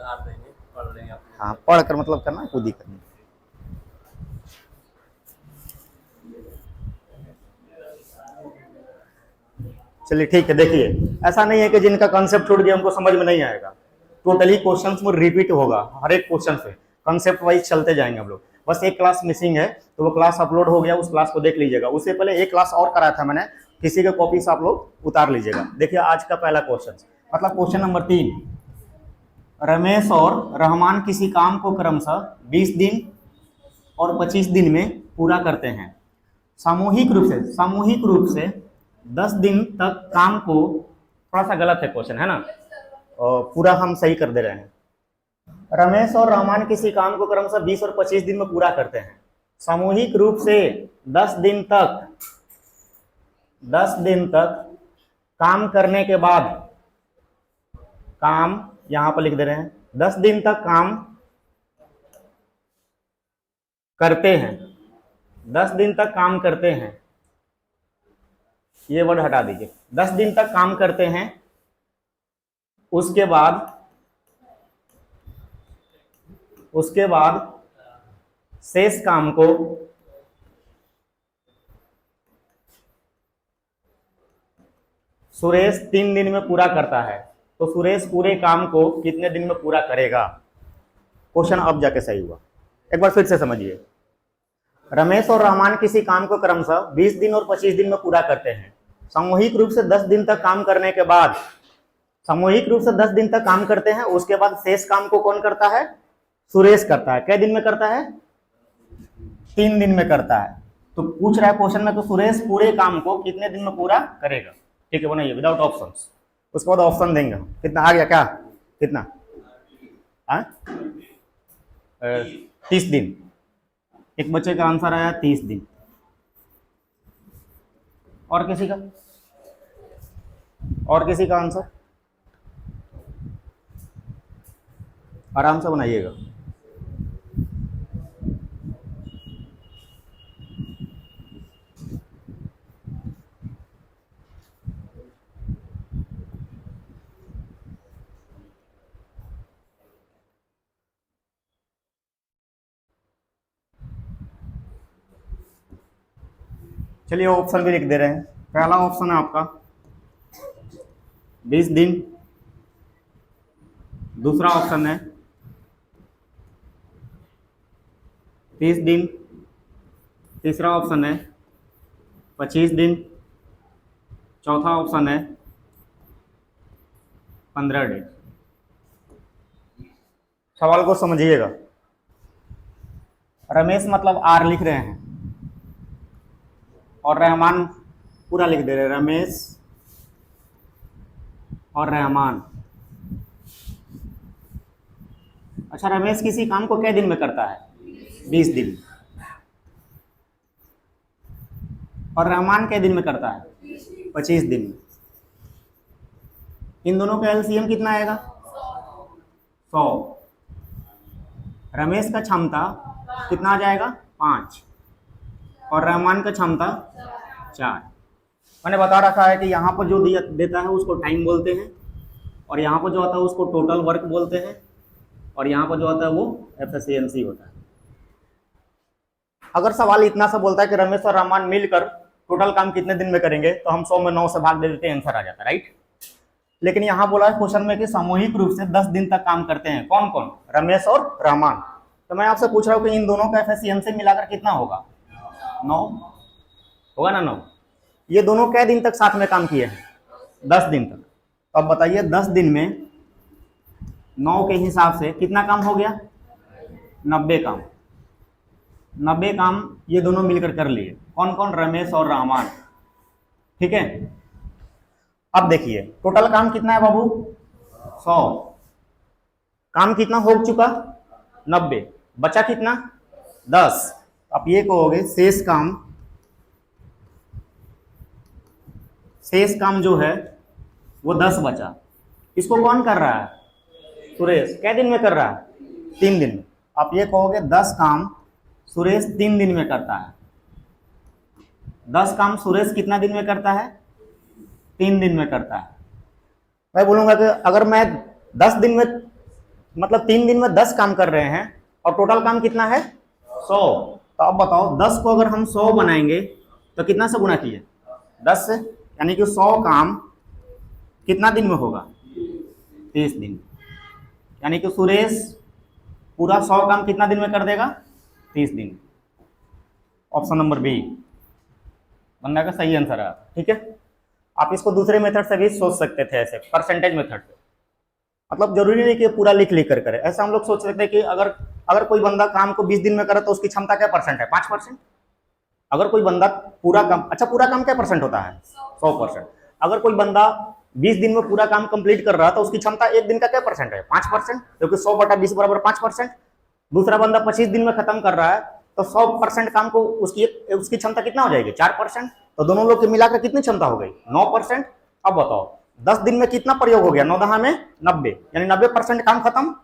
Are देंगे, पढ़ लेंगे अपने। हाँ, पढ़ कर मतलब करना, खुद ही करना। चलिए ठीक है, देखिए ऐसा नहीं है कि जिनका कॉन्सेप्ट छूट गया उनको समझ में नहीं आएगा। टोटली क्वेश्चंस में रिपीट होगा, हर एक क्वेश्चन पे कॉन्सेप्ट वाइज चलते जाएंगे हम लोग। बस एक क्लास मिसिंग है, तो वो क्लास अपलोड हो गया, उस क्लास को देख लीजिएगा। उससे पहले एक क्लास और कराया था मैंने, किसी के कॉपी से आप लोग उतार लीजिएगा। देखिए आज का पहला क्वेश्चन, मतलब क्वेश्चन नंबर 3, रमेश और रहमान किसी काम को क्रमशः 20 दिन और 25 दिन में पूरा करते हैं। सामूहिक रूप से 10 दिन तक काम को, थोड़ा सा गलत है क्वेश्चन है ना, और पूरा हम सही कर दे रहे हैं। रमेश और रहमान किसी काम को क्रमशः 20 और 25 दिन में पूरा करते हैं। सामूहिक रूप से 10 दिन तक काम करने के बाद, काम यहां पर लिख दे रहे हैं, 10 दिन तक काम करते हैं, 10 दिन तक काम करते हैं, ये वर्ड हटा दीजिए। 10 दिन तक काम करते हैं, उसके बाद शेष काम को सुरेश 3 दिन में पूरा करता है। तो सुरेश पूरे काम को कितने दिन में पूरा करेगा? क्वेश्चन अब जाके सही हुआ। एक बार फिर से समझिए, रमेश और रहमान किसी काम को क्रमशः 20 दिन और 25 दिन में पूरा करते हैं। सामूहिक रूप से 10 दिन तक काम करने के बाद, सामूहिक रूप से 10 दिन तक काम करते हैं, उसके बाद शेष काम को कौन करता है? सुरेश करता है। कै दिन में करता है? 3 दिन में करता है। तो पूछ रहा है क्वेश्चन में, तो सुरेश पूरे काम को कितने दिन में पूरा करेगा? ठीक है, बनाइए विदाउट ऑप्शंस। उसके बाद ऑप्शन देंगे हम। कितना आ गया? क्या कितना? 30 दिन। एक बच्चे का आंसर आया 30 दिन। और किसी का? और किसी का आंसर? आराम से बनाइएगा। चलिए ऑप्शन भी लिख दे रहे हैं। पहला ऑप्शन है आपका 20 दिन, दूसरा ऑप्शन है 30 दिन, तीसरा ऑप्शन है 25 दिन, चौथा ऑप्शन है 15 दिन। सवाल को समझिएगा। रमेश मतलब आर लिख रहे हैं और रहमान पूरा लिख दे रहे हैं, रमेश और रहमान। अच्छा, रमेश किसी काम को कै दिन में करता है? 20 दिन। और रहमान कै दिन में करता है? 25 दिन में। इन दोनों का एलसीएम कितना आएगा? 100। रमेश का क्षमता कितना आ जाएगा? 5, और रहमान का क्षमता 4। मैंने बता रखा है कि यहाँ पर जो देता है उसको टाइम बोलते हैं, और यहाँ पर जो आता है उसको टोटल वर्क बोलते हैं, और यहाँ पर जो आता है वो एफिशिएंसी होता है। अगर सवाल इतना सा बोलता है कि रमेश और रहमान मिलकर टोटल काम कितने दिन में करेंगे, तो हम 100 में 9 से भाग दे देते हैं, आंसर आ जाता है, राइट। लेकिन यहाँ बोला है क्वेश्चन में कि सामूहिक रूप से 10 दिन तक काम करते हैं। कौन कौन? रमेश और रहमान। तो मैं आपसे पूछ रहा हूँ कि इन दोनों का एफिशिएंसी मिलाकर कितना होगा? 9 होगा ना? 9। ये दोनों कै दिन तक साथ में काम किए हैं? 10 दिन तक। तो अब बताइए 10 दिन में 9 के हिसाब से कितना काम हो गया? 90 काम। 90 काम ये दोनों मिलकर कर लिए। कौन कौन? रमेश और रहमान। ठीक है, अब देखिए टोटल काम कितना है बाबू? 100। काम कितना हो चुका? 90। बचा कितना? 10। आप ये कहोगे शेष काम जो है वो 10 बचा। इसको कौन कर रहा है? सुरेश। कै दिन में कर रहा है? 3 दिन में। आप ये कहोगे 10 काम सुरेश 3 दिन में करता है। 10 काम सुरेश कितना दिन में करता है? 3 दिन में करता है। मैं बोलूंगा कि अगर मैं 10 दिन में मतलब 3 दिन में 10 काम कर रहे हैं और टोटल काम कितना है 100। तो अब बताओ 10 को अगर हम 100 बनाएंगे तो कितना से गुना किए 10 से, यानी कि 100 काम कितना दिन में होगा 30 दिन। यानी कि सुरेश पूरा 100 काम कितना दिन में कर देगा 30 दिन। ऑप्शन नंबर बी बनने का सही आंसर है। ठीक है, आप इसको दूसरे मेथड से भी सोच सकते थे, ऐसे परसेंटेज मेथड से। मतलब जरूरी नहीं कि पूरा लिख लिख कर करे, ऐसा हम लोग सोच सकते हैं कि अगर अगर कोई बंदा काम को 20 दिन में करे तो उसकी क्षमता क्या परसेंट है 5%। अगर कोई बंदा पूरा काम, अच्छा पूरा काम क्या परसेंट होता है 100%। अगर कोई बंदा 20 दिन में पूरा काम कंप्लीट कर रहा है तो उसकी क्षमता एक दिन का क्या परसेंट है 5%, क्योंकि 100/20 बराबर 5%। दूसरा बंदा 25 दिन में खत्म कर रहा है तो 100% काम को उसकी क्षमता कितना हो जाएगी 4%। तो दोनों लोग के मिलाकर कितनी क्षमता हो गई 9%। अब बताओ 10 दिन में कितना प्रयोग हो गया 9 में 90, यानी 90% काम खत्म।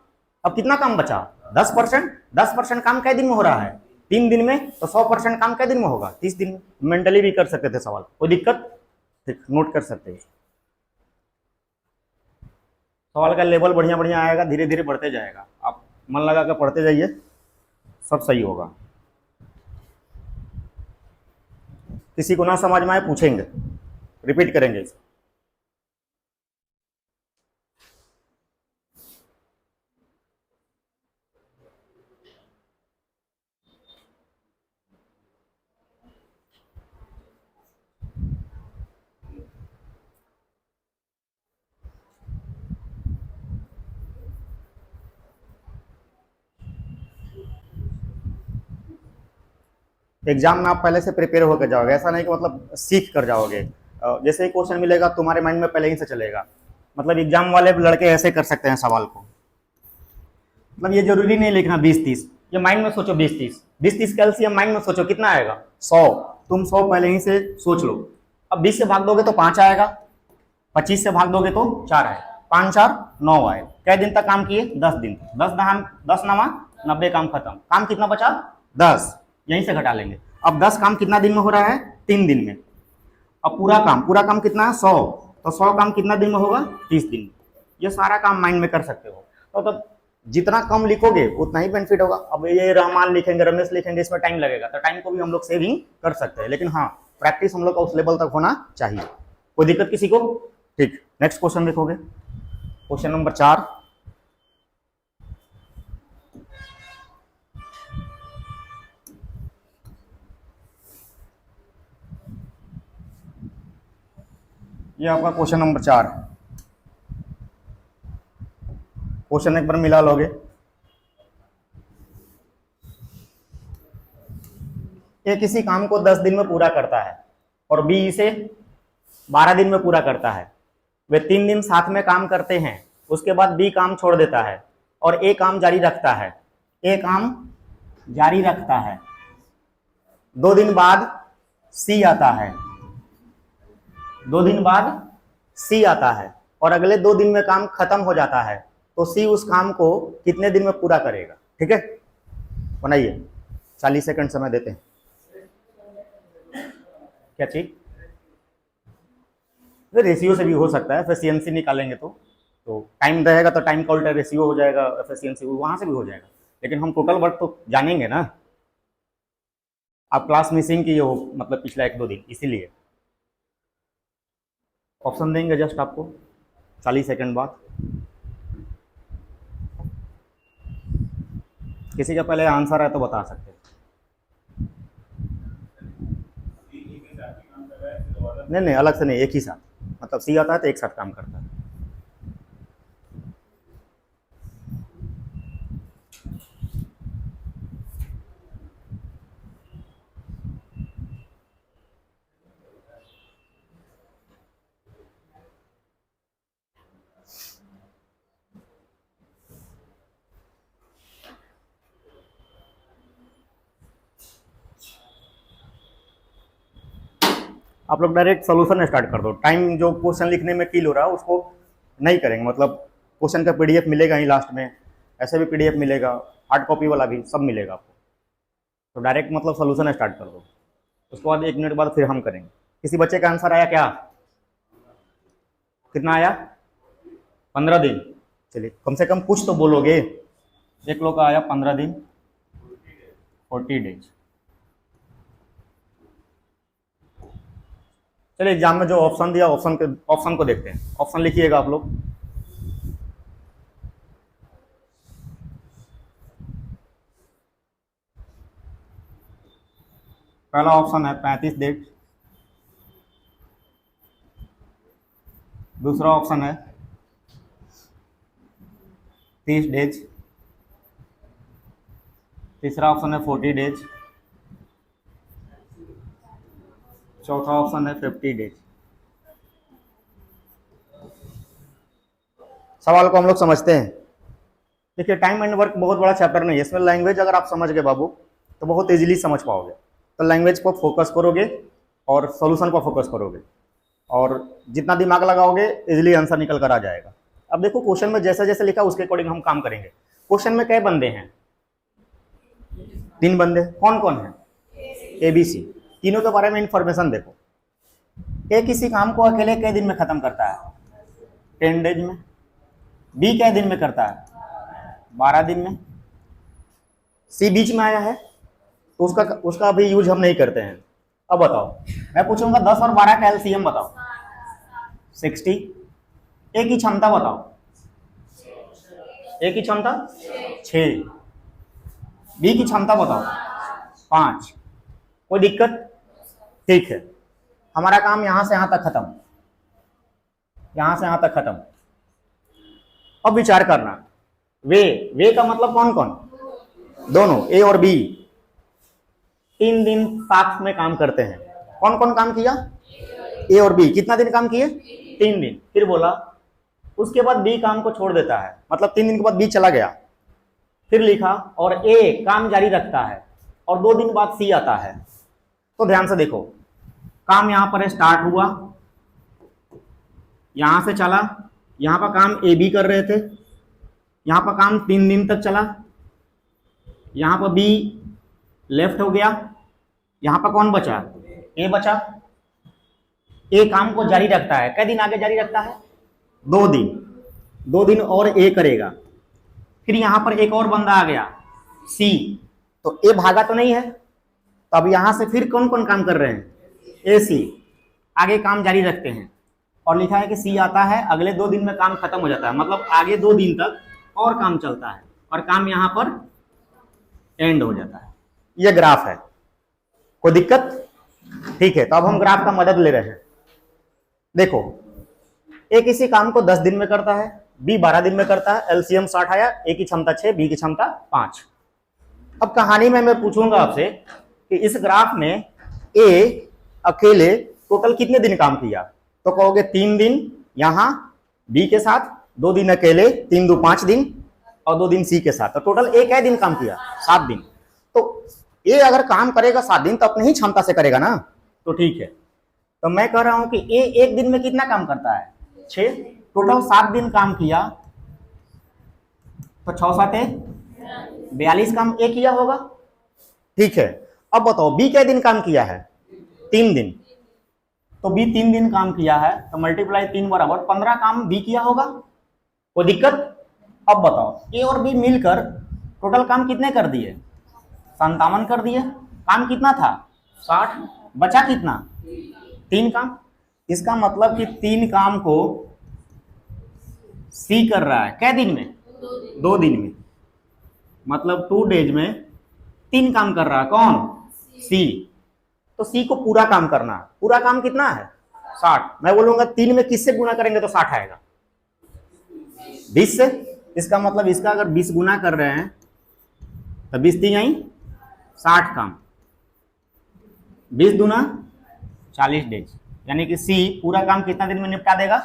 अब कितना काम बचा 10%। 10% काम कै दिन में हो रहा है 3 दिन में, तो 100% काम कै दिन में होगा 30 दिन में। मेंटली भी कर सकते थे सवाल, कोई दिक्कत, ठीक नोट कर सकते हैं। सवाल का लेवल बढ़िया बढ़िया आएगा, धीरे धीरे बढ़ते जाएगा, आप मन लगा कर पढ़ते जाइए, सब सही होगा। किसी को ना समझ में आए पूछेंगे, रिपीट करेंगे इसे। एग्जाम में आप पहले से प्रिपेयर होकर जाओगे, ऐसा नहीं कि मतलब सीख कर जाओगे। जैसे ही क्वेश्चन मिलेगा तुम्हारे माइंड में पहले ही से चलेगा। मतलब एग्जाम वाले लड़के ऐसे कर सकते हैं सवाल को, मतलब ये जरूरी नहीं लिखना 20-30, ये माइंड में सोचो 20-30, 20-30 का एलसीएम माइंड में सोचो कितना आएगा 100। तुम 100 पहले ही से सोच लो। अब 20 से भाग दोगे तो 5 आएगा, 25 से भाग दोगे तो 4 आएगा, 5-4 9 आए। कै दिन तक काम किए 10 दिन। 10 9 90 काम खत्म। काम कितना बचा 10, यहीं से घटा लेंगे। अब 10 काम कितना दिन में हो रहा है 3 दिन में। अब पूरा काम कितना है 100, तो 100 काम कितना दिन में होगा 30 दिन। ये सारा काम माइंड में कर सकते हो। तो जितना कम लिखोगे उतना ही बेनिफिट होगा। अब ये रहमान लिखेंगे, रमेश लिखेंगे, इसमें टाइम लगेगा, तो टाइम को भी हम लोग सेविंग कर सकते हैं। लेकिन हाँ, प्रैक्टिस हम लोग का उस लेवल तक होना चाहिए। कोई दिक्कत किसी को? ठीक, नेक्स्ट क्वेश्चन देखोगे, क्वेश्चन नंबर 4। ये आपका क्वेश्चन नंबर 4। क्वेश्चन एक बार मिला लोगे। ए किसी काम को 10 दिन में पूरा करता है और बी इसे 12 दिन में पूरा करता है। वे 3 दिन साथ में काम करते हैं, उसके बाद बी काम छोड़ देता है और ए काम जारी रखता है। ए काम जारी रखता है। 2 दिन बाद सी आता है। 2 दिन बाद सी आता है और अगले 2 दिन में काम खत्म हो जाता है, तो सी उस काम को कितने दिन में पूरा करेगा? ठीक है, बनाइए, 40 सेकंड समय देते हैं। क्या चीज? रेशियो से भी हो सकता है, एफिशिएंसी निकालेंगे तो टाइम रहेगा तो टाइम का उल्टा रेशियो हो जाएगा, एफिशिएंसी वहां से भी हो जाएगा। लेकिन हम टोटल वर्क तो जानेंगे ना। आप क्लास मिसिंग किए हो मतलब पिछला 1-2 दिन, इसीलिए ऑप्शन देंगे जस्ट आपको 40 सेकंड बाद। किसी का पहले आंसर है तो बता सकते हैं। नहीं, अलग से नहीं, एक ही साथ, मतलब सी आता है तो एक साथ काम करता है। आप लोग डायरेक्ट सोल्यूशन स्टार्ट कर दो। टाइम जो क्वेश्चन लिखने में किल हो रहा है उसको नहीं करेंगे। मतलब क्वेश्चन का पीडीएफ मिलेगा ही लास्ट में, ऐसे भी पीडीएफ मिलेगा, हार्ड कॉपी वाला भी, सब मिलेगा आपको। तो डायरेक्ट मतलब सोल्यूशन स्टार्ट कर दो, उसके बाद 1 मिनट बाद फिर हम करेंगे। किसी बच्चे का आंसर आया क्या? कितना आया? 15 दिन। चलिए कम से कम कुछ तो बोलोगे। एक लोग का आया 15 दिन, 40 डेज। चलिए एग्जाम में जो ऑप्शन दिया ऑप्शन को देखते हैं। ऑप्शन लिखिएगा आप लोग। पहला ऑप्शन है 35 डेज। दूसरा ऑप्शन है 30 डेज। तीसरा ऑप्शन है 40 डेज। चौथा ऑप्शन है 50 डेज। सवाल को हम लोग समझते हैं। देखिए टाइम एंड वर्क बहुत बड़ा चैप्टर नहीं है, इसमें लैंग्वेज अगर आप समझ गए बाबू तो बहुत इजीली समझ पाओगे। तो लैंग्वेज पर फोकस करोगे और सॉल्यूशन पर फोकस करोगे, और जितना दिमाग लगाओगे इजीली आंसर निकल कर आ जाएगा। अब देखो क्वेश्चन में जैसा जैसे लिखा उसके अकॉर्डिंग हम काम करेंगे। क्वेश्चन में कई बंदे हैं? 3 बंदे। कौन कौन है? ABC। तीनों के बारे में इंफॉर्मेशन देखो। ए किसी काम को अकेले कई दिन में खत्म करता है? 10 डेज में। बी कई दिन में करता है? 12 दिन में। सी बीच में आया है तो उसका अभी यूज हम नहीं करते हैं। अब बताओ, मैं पूछूंगा 10 और 12 का एलसीएम बताओ। 60। ए की क्षमता बताओ। ए की क्षमता 6। बी की क्षमता बताओ 5। कोई दिक्कत? ठीक है, हमारा काम यहां से यहां तक खत्म, यहां से यहां तक खत्म। अब विचार करना, वे का मतलब कौन कौन? दोनों, ए और बी 3 दिन साथ में काम करते हैं। कौन कौन काम किया? ए और बी। कितना दिन काम किए? 3 दिन। फिर बोला उसके बाद बी काम को छोड़ देता है, मतलब 3 दिन के बाद बी चला गया। फिर लिखा और ए काम जारी रखता है और 2 दिन बाद सी आता है। तो ध्यान से देखो, काम यहां पर स्टार्ट हुआ, यहां से चला, यहां पर काम ए बी कर रहे थे, यहां पर काम 3 दिन तक चला, यहां पर बी लेफ्ट हो गया, यहां पर कौन बचा? ए बचा। ए काम को जारी रखता है, कै दिन आगे जारी रखता है? 2 दिन। 2 दिन और ए करेगा। फिर यहां पर एक और बंदा आ गया सी, तो ए भागा तो नहीं है, तो अब यहां से फिर कौन कौन काम कर रहे हैं? ए सी आगे काम जारी रखते हैं। और लिखा है कि सी आता है, अगले 2 दिन में काम खत्म हो जाता है, मतलब आगे 2 दिन तक और काम चलता है और काम यहां पर एंड हो जाता है। ये ग्राफ है, कोई दिक्कत? ठीक है, तो अब हम ग्राफ का मदद ले रहे हैं। देखो ए किसी काम को 10 दिन में करता है, बी 12 दिन में करता है, एलसीएम 60 आया, ए की क्षमता 6, बी की क्षमता 5। अब कहानी में मैं पूछूंगा आपसे कि इस ग्राफ में ए अकेले टोटल कितने दिन काम किया? तो कहोगे 3 दिन यहां बी के साथ, 2 दिन अकेले, 3 2 5 दिन और 2 दिन सी के साथ, तो टोटल ए कै दिन काम किया? 7 दिन। तो ए अगर काम करेगा 7 दिन तो अपनी ही क्षमता से करेगा ना, तो ठीक है। तो मैं कह रहा हूं कि ए एक दिन में कितना काम करता है? 6। टोटल 7 दिन काम किया, तो 6 7 42 काम ए किया होगा। ठीक है, अब बताओ बी कै दिन काम किया है? 3 दिन। तो बी 3 दिन काम किया है, तो मल्टीप्लाई 3 बराबर 15 काम बी किया होगा। कोई दिक्कत? अब बताओ ए और बी मिलकर टोटल काम कितने कर दिए? 57 कर दिए। काम कितना था? 60। बचा कितना? 3 काम। इसका मतलब कि 3 काम को सी कर रहा है कै दिन में? 2 दिन में। मतलब 2 डेज में 3 काम कर रहा है। कौन? सी। तो सी को पूरा काम करना। पूरा काम कितना है? 60। मैं बोलूंगा 3 में किससे गुना करेंगे तो 60 आएगा? 20 से। इसका मतलब इसका अगर 20 गुना कर रहे हैं तो 20 3 आई 60 काम, 20 दूना 40 डेज, यानी कि सी पूरा काम कितना दिन में निपटा देगा?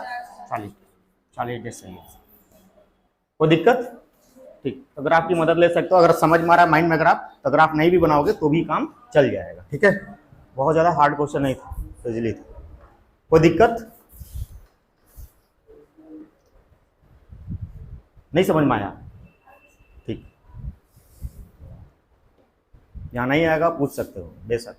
40 डेज सही है। कोई दिक्कत? ठीक, तो ग्राफ की मदद ले सकते हो। अगर समझ में आ रहा है माइंड में ग्राफ, तो ग्राफ नहीं भी बनाओगे तो भी काम चल जाएगा। ठीक है, बहुत ज्यादा हार्ड क्वेश्चन नहीं था, इजीली था। कोई दिक्कत? नहीं समझ में आया? ठीक, यहाँ नहीं आएगा पूछ सकते हो बेशक।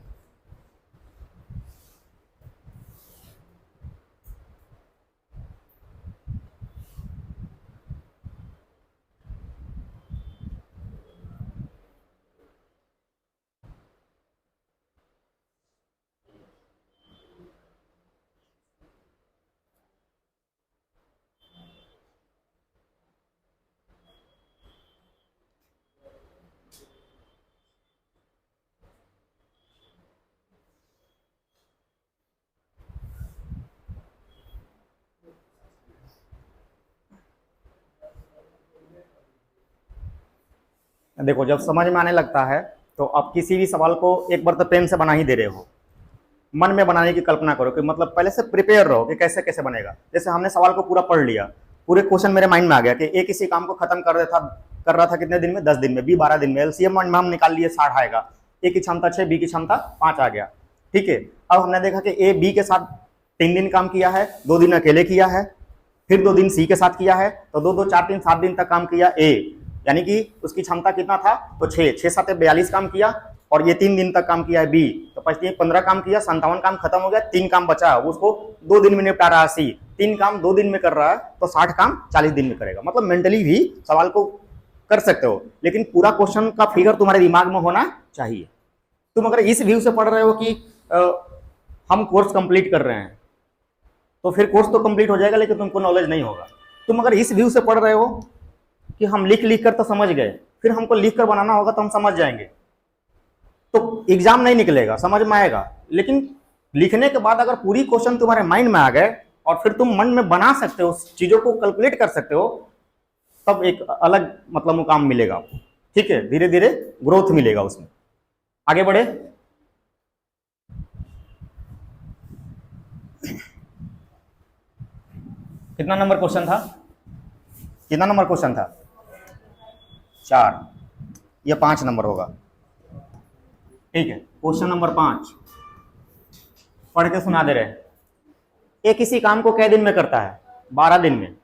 देखो जब समझ में आने लगता है तो आप किसी भी सवाल को एक बार तो पेन से बना ही दे रहे हो, मन में बनाने की कल्पना करो कि मतलब पहले से प्रिपेयर रहो कि कैसे कैसे बनेगा। जैसे हमने सवाल को पूरा पढ़ लिया, पूरे क्वेश्चन मेरे माइंड में आ गया कि ए किसी काम को खत्म कर रहा था कितने दिन में, 10 दिन में, बी 12 दिन में, एलसीएम में हम निकाल लिए 60 आएगा, ए की क्षमता 6, बी की क्षमता 5 आ गया। ठीक है, अब हमने देखा कि ए बी के साथ 3 दिन काम किया है, 2 दिन अकेले किया है, फिर 2 दिन सी के साथ किया है, तो 2 2 4 3 7 दिन तक काम किया ए, यानी कि उसकी क्षमता कितना था, तो 6 6 7 42 काम किया, और ये 3 दिन तक काम किया है बी, तो 15 काम किया, 57 काम खत्म हो गया, 3 काम बचा, उसको 2 दिन में निपटा रहा है सी, 3 काम 2 दिन में कर रहा है, तो 60 काम 40 दिन में करेगा। मतलब मेंटली भी सवाल को कर सकते हो, लेकिन पूरा क्वेश्चन का फिगर तुम्हारे दिमाग में होना चाहिए। तुम अगर इस व्यू से पढ़ रहे हो कि हम कोर्स कंप्लीट कर रहे हैं, तो फिर कोर्स तो कंप्लीट हो जाएगा लेकिन तुमको नॉलेज नहीं होगा। तुम अगर इस व्यू से पढ़ रहे हो कि हम लिख लिख कर तो समझ गए, फिर हमको लिख कर बनाना होगा तो हम समझ जाएंगे, तो एग्जाम नहीं निकलेगा, समझ में आएगा। लेकिन लिखने के बाद अगर पूरी क्वेश्चन तुम्हारे माइंड में आ गए और फिर तुम मन में बना सकते हो, चीजों को कैलकुलेट कर सकते हो, तब एक अलग मतलब मुकाम मिलेगा आपको। ठीक है, धीरे धीरे ग्रोथ मिलेगा उसमें। आगे बढ़े। कितना नंबर क्वेश्चन था, कितना नंबर क्वेश्चन था, 4, ये 5 नंबर होगा। ठीक है, क्वेश्चन नंबर 5 पढ़ के सुना दे रहे। ए किसी काम को कै दिन में करता है, 12 दिन में।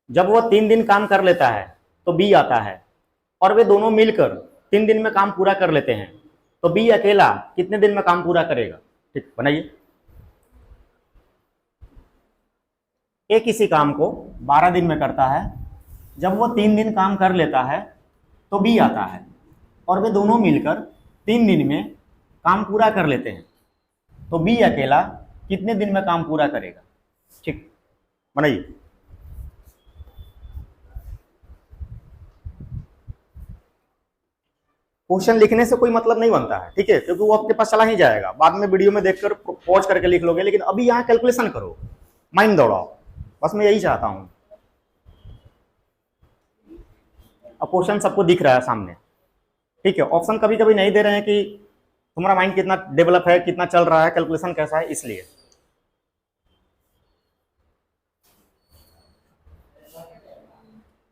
जब वो 3 दिन काम कर लेता है तो बी आता है, और वे दोनों मिलकर 3 दिन में काम पूरा कर लेते हैं, तो बी अकेला कितने दिन में काम पूरा करेगा। ठीक, बनाइए। ए किसी काम को 12 दिन में करता है, जब वो 3 दिन काम कर लेता है तो बी आता है, और वे दोनों मिलकर 3 दिन में काम पूरा कर लेते हैं, तो बी अकेला कितने दिन में काम पूरा करेगा। ठीक, बनाइए। क्वेश्चन लिखने से कोई मतलब नहीं बनता है, ठीक है, क्योंकि वो आपके पास चला ही जाएगा, बाद में वीडियो में देखकर पॉज करके लिख लोगे, लेकिन अभी यहाँ कैलकुलेशन करो, माइंड दौड़ाओ, बस मैं यही चाहता हूं। अब क्वेश्चन सबको दिख रहा है सामने, ठीक है। ऑप्शन कभी कभी नहीं दे रहे हैं कि तुम्हारा माइंड कितना डेवलप है, कितना चल रहा है, कैलकुलेशन कैसा है, इसलिए।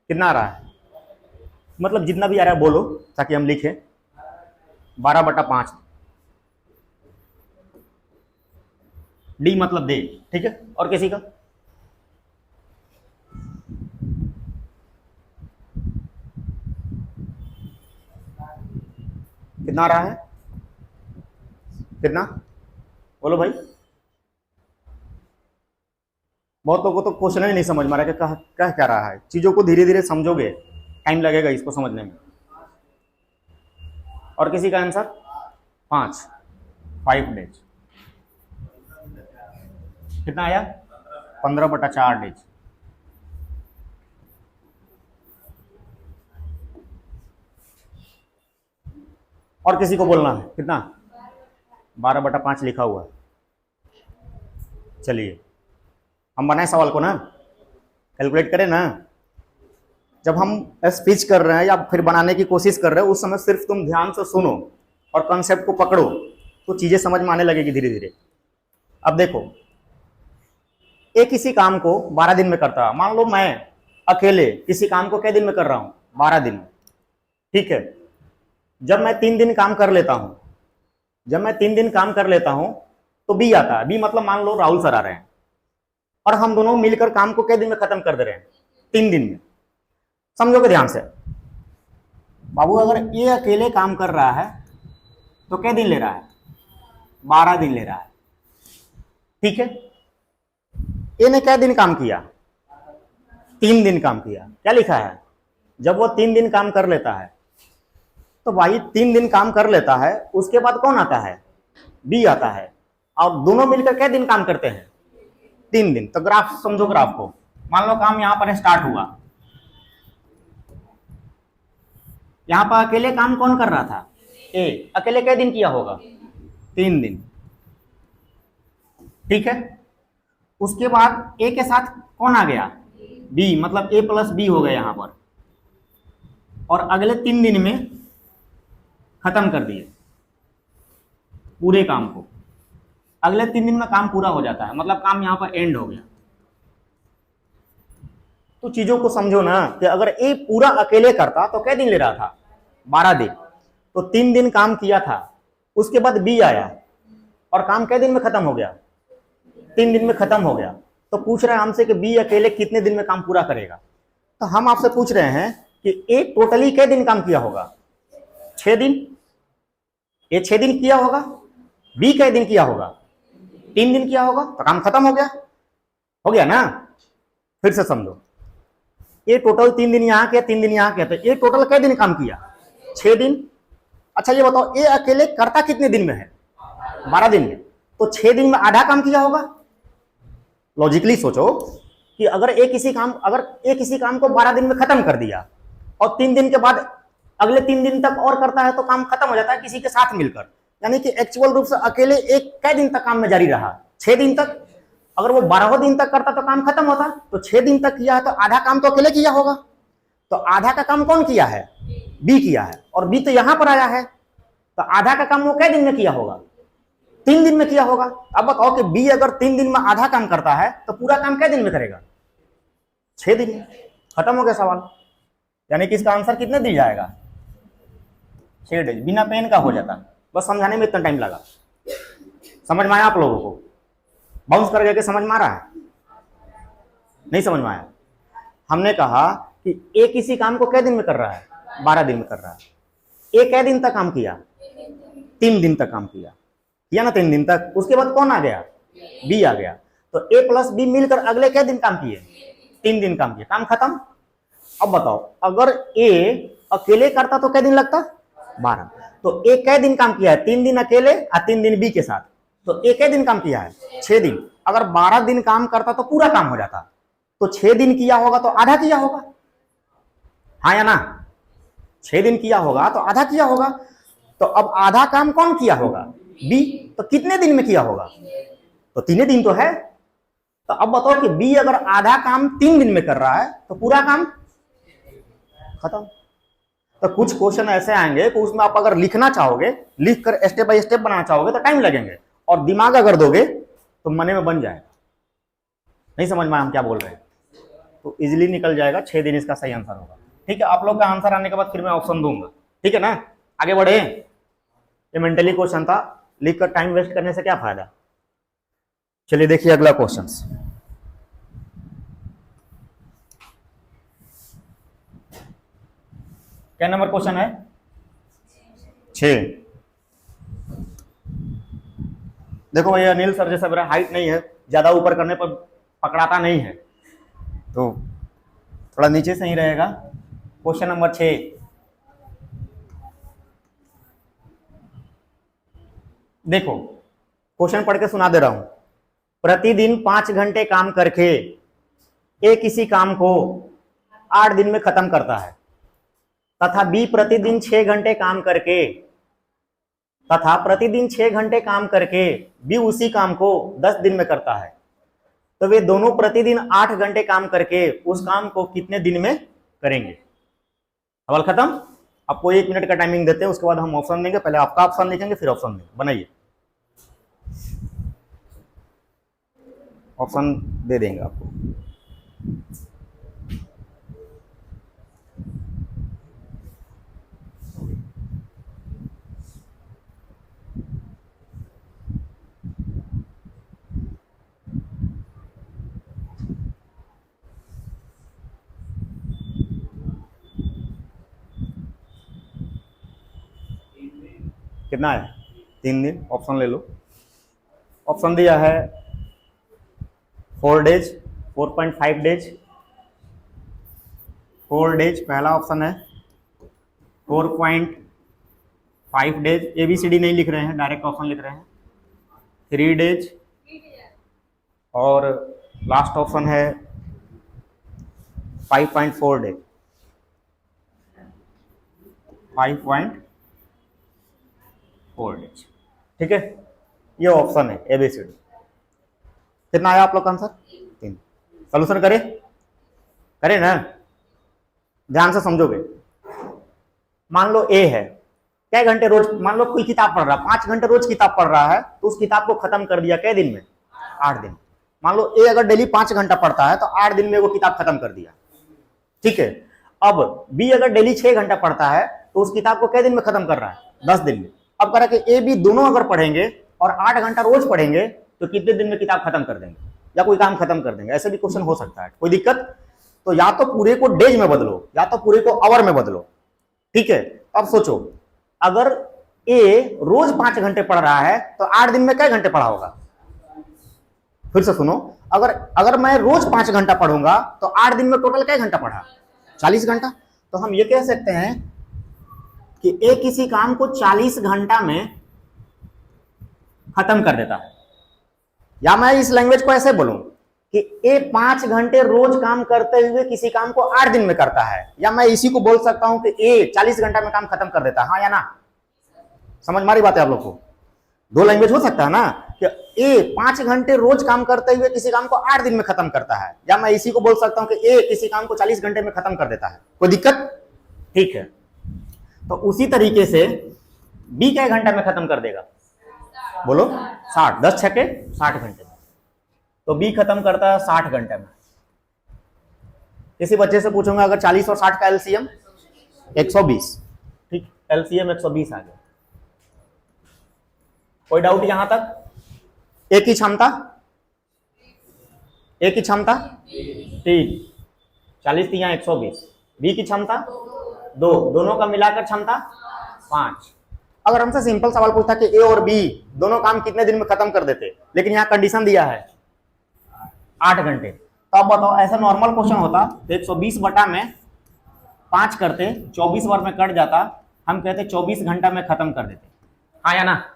कितना आ रहा है, मतलब जितना भी आ रहा है बोलो ताकि हम लिखें। 12/5 डी मतलब दे, ठीक है। और किसी का कितना आ रहा है, कितना बोलो भाई। बहुत लोगों को तो क्वेश्चन ही नहीं समझ में आ रहा कि कह क्या रहा है। चीजों को धीरे धीरे समझोगे, टाइम लगेगा इसको समझने में। और किसी का आंसर 5 डेज। कितना आया, 15/4 डेज। और किसी को बोलना है कितना, 12/5 लिखा हुआ है। चलिए हम बनाए सवाल को ना, कैलकुलेट करें ना। जब हम स्पीच कर रहे हैं या फिर बनाने की कोशिश कर रहे हैं, उस समय सिर्फ तुम ध्यान से सुनो और कॉन्सेप्ट को पकड़ो, तो चीजें समझ में आने लगेगी धीरे धीरे। अब देखो, एक किसी काम को 12 दिन में करता है। मान लो मैं अकेले किसी काम को कै दिन में कर रहा हूं, 12 दिन में, ठीक है। जब मैं 3 दिन काम कर लेता हूं, जब मैं 3 दिन काम कर लेता हूं तो बी आता है। बी मतलब मान लो राहुल सर आ रहे हैं, और हम दोनों मिलकर काम को कै दिन में खत्म कर दे रहे हैं, 3 दिन में। समझोगे ध्यान से बाबू, अगर ये अकेले काम कर रहा है तो कै दिन ले रहा है, 12 दिन ले रहा है, ठीक है। ए ने कै दिन काम किया, 3 दिन काम किया। क्या लिखा है, जब वो 3 दिन काम कर लेता है, तो भाई 3 दिन काम कर लेता है, उसके बाद कौन आता है, बी आता है, और दोनों मिलकर कै दिन काम करते हैं, 3 दिन। तो ग्राफ समझो, ग्राफ को मान लो काम यहां पर स्टार्ट हुआ, यहां पर अकेले काम कौन कर रहा था, ए। अकेले कै दिन किया होगा, 3 दिन, ठीक है। उसके बाद ए के साथ कौन आ गया, बी, मतलब ए प्लस बी हो गया यहां पर, और अगले 3 दिन में खत्म कर दिए पूरे काम को। अगले 3 दिन में काम पूरा हो जाता है, मतलब काम यहां पर एंड हो गया। तो चीजों को समझो ना कि अगर ए पूरा अकेले करता तो क्या दिन ले रहा था, 12 दिन। तो 3 दिन काम किया था, उसके बाद बी आया और काम कै दिन में खत्म हो गया, 3 दिन में खत्म हो गया। तो पूछ रहे हैं हमसे कि बी अकेले कितने दिन में काम पूरा करेगा। तो हम आपसे पूछ रहे हैं कि ए टोटली कै दिन काम किया होगा, 6 दिन। ए 6 दिन किया होगा, बी कै दिन किया होगा, 3 दिन किया होगा। तो काम खत्म हो गया ना। फिर से समझो, ये टोटल 3 दिन यहाँ किया, 3 दिन यहाँ किया, तो ये टोटल कै दिन काम किया, 6 दिन। अच्छा ये बताओ, ये अकेले करता कितने दिन में है, 12 दिन में। तो 6 दिन में आधा काम किया होगा। लॉजिकली सोचो कि अगर एक किसी काम को 12 दिन में खत्म कर दिया और 3 दिन के बाद अगले 3 दिन तक और करता है तो काम खत्म हो जाता है किसी के साथ मिलकर। यानी कि एक्चुअल रूप से अकेले एक कै दिन तक काम में जारी रहा, 6 दिन तक। अगर वो 12 दिन तक करता तो काम खत्म होता। तो 6 दिन तक किया है तो आधा काम तो अकेले किया होगा। तो आधा का काम कौन किया है, बी किया है, और बी तो यहां पर आया है। तो आधा का काम वो कै दिन में किया होगा, 3 दिन में किया होगा। अब बताओ कि बी अगर 3 दिन में आधा काम करता है तो पूरा काम कै दिन में करेगा, 6 दिन में। खत्म हो गया सवाल। यानी कि इसका आंसर कितने दिया जाएगा, 6 डेज। बिना पेन का हो जाता, बस समझाने में इतना टाइम लगा। समझ में आया आप लोगों को, बाउंस कर गया, समझ में आ रहा है, नहीं समझ में आया। हमने कहा कि ए किसी काम को कै दिन में कर रहा है, 12 दिन में कर रहा है। ए कै दिन तक काम किया, 3 दिन तक काम किया ना, 3 दिन तक। उसके बाद कौन आ गया, बी आ गया। तो ए प्लस बी मिलकर अगले कै दिन काम किए, 3 दिन काम किए, काम खत्म। अब बताओ, अगर ए अकेले करता तो कै दिन लगता, 12। तो ए कै दिन काम किया है, 3 दिन अकेले और 3 दिन बी के साथ। तो ए कै दिन काम किया है, 6 दिन। अगर 12 दिन काम करता तो पूरा काम हो जाता। तो 6 दिन किया होगा तो आधा किया होगा, हाँ या ना। 6 दिन किया होगा तो आधा किया होगा। तो अब आधा काम कौन किया होगा, बी। तो कितने दिन में किया होगा, तो 3 दिन तो है। तो अब बताओ कि बी अगर आधा काम 3 दिन में कर रहा है तो पूरा काम खत्म। तो कुछ क्वेश्चन ऐसे आएंगे कि उसमें आप अगर लिखना चाहोगे, लिख कर स्टेप बाय स्टेप बनाना चाहोगे तो टाइम लगेंगे, और दिमाग अगर दोगे तो मने में बन जाएगा। नहीं समझ में हम क्या बोल रहे हैं, तो इजीली निकल जाएगा। 6 दिन इसका सही आंसर होगा। ठीक है, आप लोग का आंसर आने के बाद फिर मैं ऑप्शन दूंगा, ठीक है ना। आगे बढ़े, ये मेंटली क्वेश्चन था, लिख कर टाइम वेस्ट करने से क्या फायदा। चलिए देखिए अगला क्वेश्चन। क्या नंबर क्वेश्चन है, 6। देखो भैया, अनिल सर जैसा मेरा हाइट नहीं है, ज्यादा ऊपर करने पर पकड़ाता नहीं है, तो थोड़ा नीचे से ही रहेगा। क्वेश्चन नंबर 6, देखो क्वेश्चन पढ़ के सुना दे रहा हूं। प्रतिदिन 5 घंटे काम करके ए किसी काम को 8 दिन में खत्म करता है, तथा बी प्रतिदिन 6 घंटे काम करके बी उसी काम को 10 दिन में करता है। तो वे दोनों प्रतिदिन 8 घंटे काम करके उस काम को कितने दिन में करेंगे। सवाल खत्म। आपको 1 मिनट का टाइमिंग देते हैं, उसके बाद हम ऑप्शन देंगे। पहले आपका ऑप्शन लिखेंगे, फिर ऑप्शन देंगे। बनाइए, ऑप्शन दे देंगे आपको। कितना है, 3 दिन। ऑप्शन ले लो। ऑप्शन दिया है 4 डेज, 4.5 डेज, 4 डेज पहला ऑप्शन है। 4.5 डेज, ABCD नहीं लिख रहे हैं, डायरेक्ट ऑप्शन लिख रहे हैं। 3 डेज, और लास्ट ऑप्शन है 5.4 डेज, 5.4 डेज। ठीक है, ये ऑप्शन है ABCD। कितना आया आप लोग का आंसर, 3। सोल्यूशन करें ना, ध्यान से समझोगे। मान लो ए है, कै घंटे रोज, मान लो कोई किताब पढ़ रहा है, 5 घंटे रोज किताब पढ़ रहा है, तो उस किताब को खत्म कर दिया कै दिन में? 8 दिन। मान लो ए अगर डेली 5 घंटा पढ़ता है तो 8 दिन में वो किताब खत्म कर दिया, ठीक है। अब बी अगर डेली 6 घंटा पढ़ता है तो उस किताब को कै दिन में खत्म कर रहा है? 10 दिन में। अब कह रहा है कि ए बी दोनों अगर पढ़ेंगे और 8 घंटा रोज पढ़ेंगे तो कितने दिन में किताब खत्म कर देंगे या कोई काम खत्म कर देंगे? ऐसे भी क्वेश्चन हो सकता है, कोई दिक्कत? तो या तो पूरे को डेज में बदलो या तो पूरे को आवर में बदलो, ठीक है। अब सोचो, अगर ए रोज 5 घंटे पढ़ रहा है तो 8 दिन में कै घंटे पढ़ा होगा? फिर से सुनो, अगर मैं रोज 5 घंटा पढ़ूंगा तो 8 दिन में टोटल कै घंटा पढ़ा? 40 घंटा। तो हम ये कह सकते हैं कि ए किसी काम को 40 घंटा में खत्म कर देता है। या मैं इस लैंग्वेज को ऐसे बोलूं कि ए 5 घंटे रोज काम करते हुए किसी काम को 8 दिन में करता है, या मैं इसी को बोल सकता हूं कि ए 40 घंटा में काम खत्म कर देता है। हाँ या ना? समझ मारी बात है आप लोग को? दो लैंग्वेज हो सकता है ना, कि ए 5 घंटे रोज काम करते हुए किसी काम को 8 दिन में खत्म करता है, या मैं इसी को बोल सकता हूं कि ए किसी काम को 40 घंटे में खत्म कर देता है। कोई दिक्कत? ठीक है। तो उसी तरीके से बी क्या घंटा में खत्म कर देगा? बोलो 60, 10 छके 60 घंटे में। तो बी खत्म करता है 60 घंटे में। किसी बच्चे से पूछूंगा अगर 40 और 60 का एलसीएम 120, ठीक, एलसीएम 120 आ गया। कोई डाउट यहां तक? एक ही क्षमता, एक ही क्षमता, ठीक, 40 थी, यहां 120। बी की क्षमता 2, दोनों का मिलाकर क्षमता 5। अगर हमसे सिंपल सवाल पूछता कि ए और बी दोनों काम कितने दिन में खत्म कर देते, लेकिन यहां कंडीशन दिया है 8 घंटे, तो अब बताओ ऐसा नॉर्मल क्वेश्चन होता तो 120 बटा में 5 करते, 24 बार में कट जाता, हम कहते 24 घंटा में खत्म कर देते। हाँ या ना?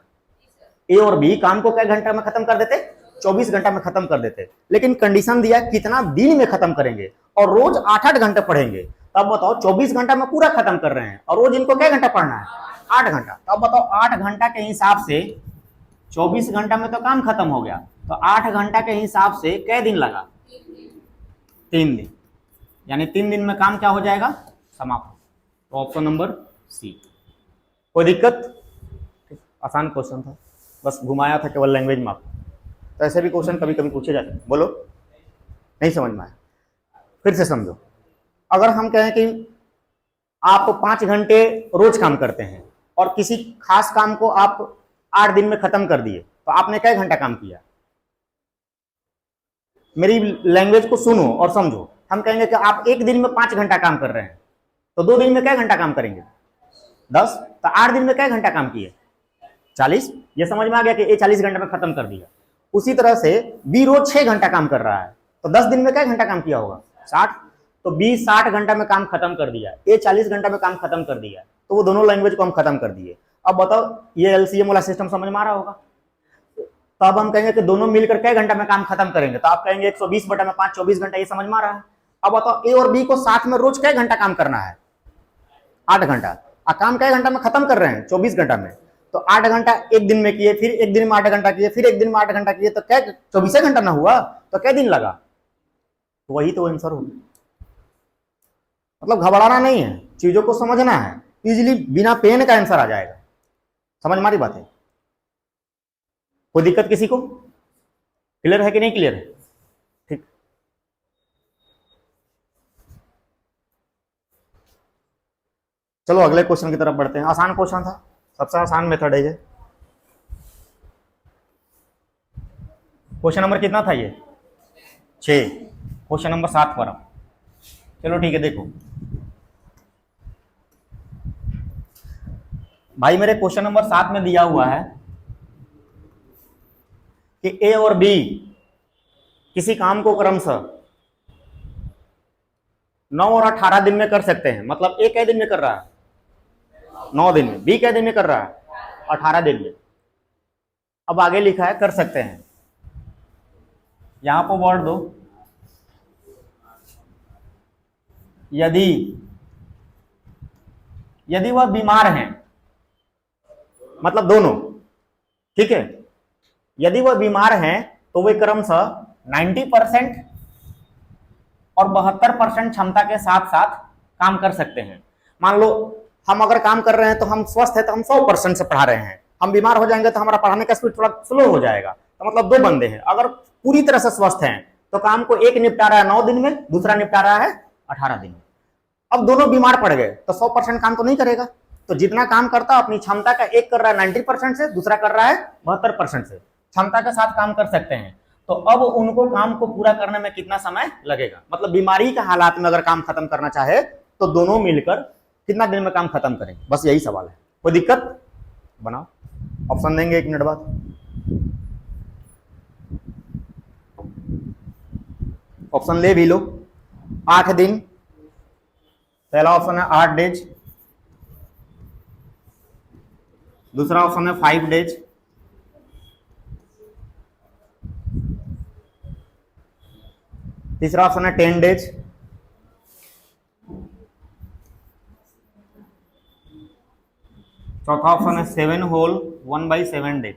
ए और बी काम को क्या घंटा में खत्म कर देते? 24 घंटा में खत्म कर देते। लेकिन कंडीशन दिया कितना दिन में खत्म करेंगे और रोज 8-8 घंटे पढ़ेंगे। तब बताओ 24 घंटा में पूरा खत्म कर रहे हैं और रोज इनको क्या घंटा पढ़ना है? 8 घंटा। तब बताओ 8 घंटा के हिसाब से 24 घंटा में तो काम खत्म हो गया, तो 8 घंटा के हिसाब से कै दिन लगा? 3 दिन। यानी 3 दिन में काम क्या हो जाएगा? समाप्त। तो ऑप्शन नंबर सी। कोई दिक्कत? आसान क्वेश्चन था, बस घुमाया था केवल लैंग्वेज में आपको। तो ऐसे भी क्वेश्चन कभी कभी पूछे जाते हैं। बोलो, नहीं समझ में आया? फिर से समझो। अगर हम कहें कि आप 5 घंटे रोज काम करते हैं और किसी खास काम को आप 8 दिन में खत्म कर दिए, तो आपने कै घंटा काम किया? मेरी लैंग्वेज को सुनो और समझो। हम कहेंगे कि आप 1 दिन में 5 घंटा काम कर रहे हैं, तो 2 दिन में कै घंटा काम करेंगे? 10। तो 8 दिन में कै घंटा काम किए? 40। ये समझ में आ गया कि ए 40 घंटे में खत्म कर दिया। उसी तरह से बी रोज 6 घंटा काम कर रहा है, तो 10 दिन में कै घंटा काम किया होगा? 60। तो बी 60 घंटा में काम खत्म कर दिया, ए 40 घंटा में काम खत्म कर दिया, तो वो दोनों लैंग्वेज को हम खत्म कर दिए। अब बताओ ये एलसीएम वाला सिस्टम समझ में आ रहा होगा? तो अब हम कहेंगे कि दोनों मिलकर कै घंटा में काम खत्म करेंगे, तो आप कहेंगे 120 बटा में 5, 24 घंटा। ये समझ में आ रहा है? अब बताओ ए और बी को साथ में रोज कै घंटा काम करना है? 8 घंटा। काम कै घंटा में खत्म कर रहे हैं? 24 घंटा में। तो 8 घंटा एक दिन में किए, फिर एक दिन में 8 घंटा किए, फिर एक दिन में 8 घंटा किए, तो क्या 24 घंटा ना हुआ? तो क्या दिन लगा? तो वही तो आंसर होगा। मतलब घबराना नहीं है, चीजों को समझना है, इजीली बिना पेन का आंसर आ जाएगा। समझ मारी बात है? कोई दिक्कत किसी को? क्लियर है कि नहीं क्लियर है? ठीक, चलो अगले क्वेश्चन की तरफ बढ़ते हैं। आसान क्वेश्चन था, सबसे आसान मेथड है ये। क्वेश्चन नंबर कितना था ये? 6। क्वेश्चन नंबर 7 पर। चलो ठीक है, देखो भाई, मेरे क्वेश्चन नंबर 7 में दिया हुआ है कि ए और बी किसी काम को क्रमशः 9 और 18 दिन में कर सकते हैं। मतलब ए कै दिन में कर रहा है? 9 दिन में। बी कै दिन में कर रहा है? 18 दिन में। अब आगे लिखा है कर सकते हैं, यहां पर वर्ड दो, यदि वह बीमार हैं, मतलब दोनों, ठीक है। यदि वह बीमार हैं तो वे क्रमशः 90% और 72% क्षमता के साथ साथ काम कर सकते हैं। मान लो हम अगर काम कर रहे हैं तो हम स्वस्थ है तो हम 100% से पढ़ा रहे हैं, हम बीमार हो जाएंगे तो हमारा पढ़ाने का स्पीड थोड़ा स्लो हो जाएगा। तो मतलब 2 बंदे हैं, अगर पूरी तरह से स्वस्थ हैं तो काम को एक निपटा रहा है 9 दिन में, दूसरा निपटा रहा है 18 दिन में। अब दोनों बीमार पड़ गए तो 100% काम तो नहीं करेगा, तो जितना काम करता अपनी क्षमता का एक कर रहा है 90% से, दूसरा कर रहा है 72% से, क्षमता के साथ काम कर सकते हैं। तो अब उनको काम को पूरा करने में कितना समय लगेगा, मतलब बीमारी के हालात में अगर काम खत्म करना चाहे तो दोनों मिलकर कितना दिन में काम खत्म करेंगे, बस यही सवाल है। कोई दिक्कत? बनाओ, ऑप्शन देंगे 1 मिनट बाद। ऑप्शन ले भी लो। 8 दिन, पहला ऑप्शन है 8 डेज, दूसरा ऑप्शन है 5 डेज, तीसरा ऑप्शन है 10 डेज, चौथा ऑप्शन है 7 होल 1/7 डेज।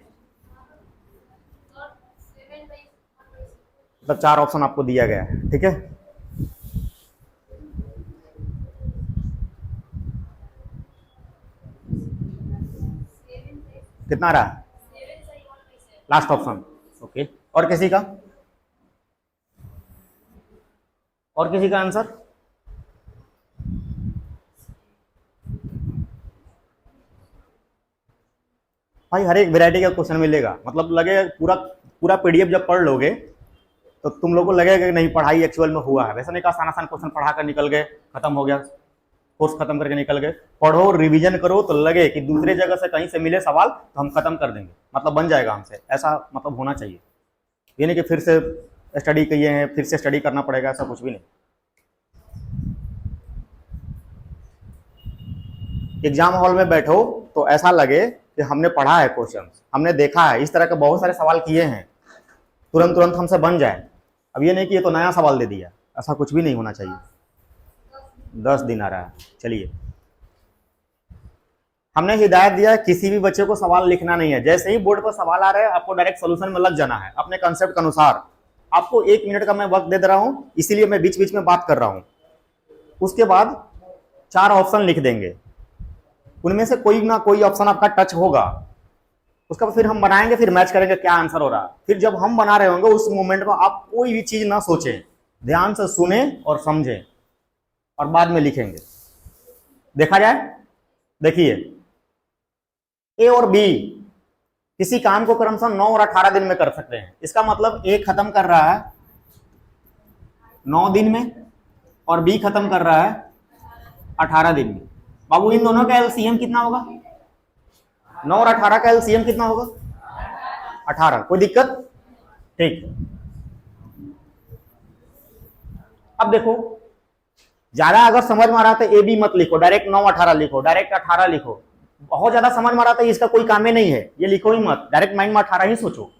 मतलब 4 ऑप्शन आपको दिया गया है, ठीक है। कितना रहा लास्ट ऑप्शन? ओके, और किसी का? और किसी का आंसर? भाई हर एक वैरायटी का क्वेश्चन मिलेगा, मतलब लगेगा पूरा पूरा पीडीएफ जब पढ़ लोगे तो तुम लोग को लगेगा कि नहीं पढ़ाई एक्चुअल में हुआ है। वैसा नहीं, कहा आसान क्वेश्चन पढ़ा कर निकल गए, खत्म हो गया, कोर्स खत्म करके निकल गए। पढ़ो, रिवीजन करो तो लगे कि दूसरे जगह से कहीं से मिले सवाल तो हम खत्म कर देंगे, मतलब बन जाएगा हमसे, ऐसा मतलब होना चाहिए। ये नहीं कि फिर से स्टडी किए हैं फिर से स्टडी करना पड़ेगा, ऐसा कुछ भी नहीं। एग्जाम हॉल में बैठो तो ऐसा लगे कि हमने पढ़ा है क्वेश्चन, हमने देखा है, इस तरह के बहुत सारे सवाल किए हैं, तुरंत तुरंत हमसे बन जाए। अब ये नहीं कि ये तो नया सवाल दे दिया, ऐसा कुछ भी नहीं होना चाहिए। 10 दिन आ रहा है, चलिए। हमने हिदायत दिया किसी भी बच्चे को सवाल लिखना नहीं है, जैसे ही बोर्ड पर सवाल आ रहा है आपको डायरेक्ट सोल्यूशन में लग जाना है अपने कंसेप्ट के अनुसार। आपको 1 मिनट का मैं वक्त दे रहा हूं, इसीलिए मैं बीच बीच में बात कर रहा हूं। उसके बाद 4 ऑप्शन लिख देंगे, उनमें से कोई ना कोई ऑप्शन आपका टच होगा, उसका फिर हम बनाएंगे, फिर मैच करेंगे क्या आंसर हो रहा है। फिर जब हम बना रहे होंगे उस मोमेंट में आप कोई भी चीज ना सोचें, ध्यान से सुने और समझें और बाद में लिखेंगे। देखा जाए, देखिए ए और बी किसी काम को क्रमशः 9 और 18 दिन में कर सकते हैं। इसका मतलब ए खत्म कर रहा है 9 दिन में और बी खत्म कर रहा है 18 दिन में। बाबू इन दोनों का एलसीएम कितना होगा? 9 और 18 का एलसीएम कितना होगा? 18। कोई दिक्कत? ठीक। अब देखो, ज्यादा अगर समझ में आ रहा था ए बी मत लिखो, डायरेक्ट 9 18 लिखो, डायरेक्ट 18 लिखो। बहुत ज्यादा समझ में आ रहा था इसका कोई काम ही नहीं है, ये लिखो ही मत, डायरेक्ट माइंड में 18 ही सोचो।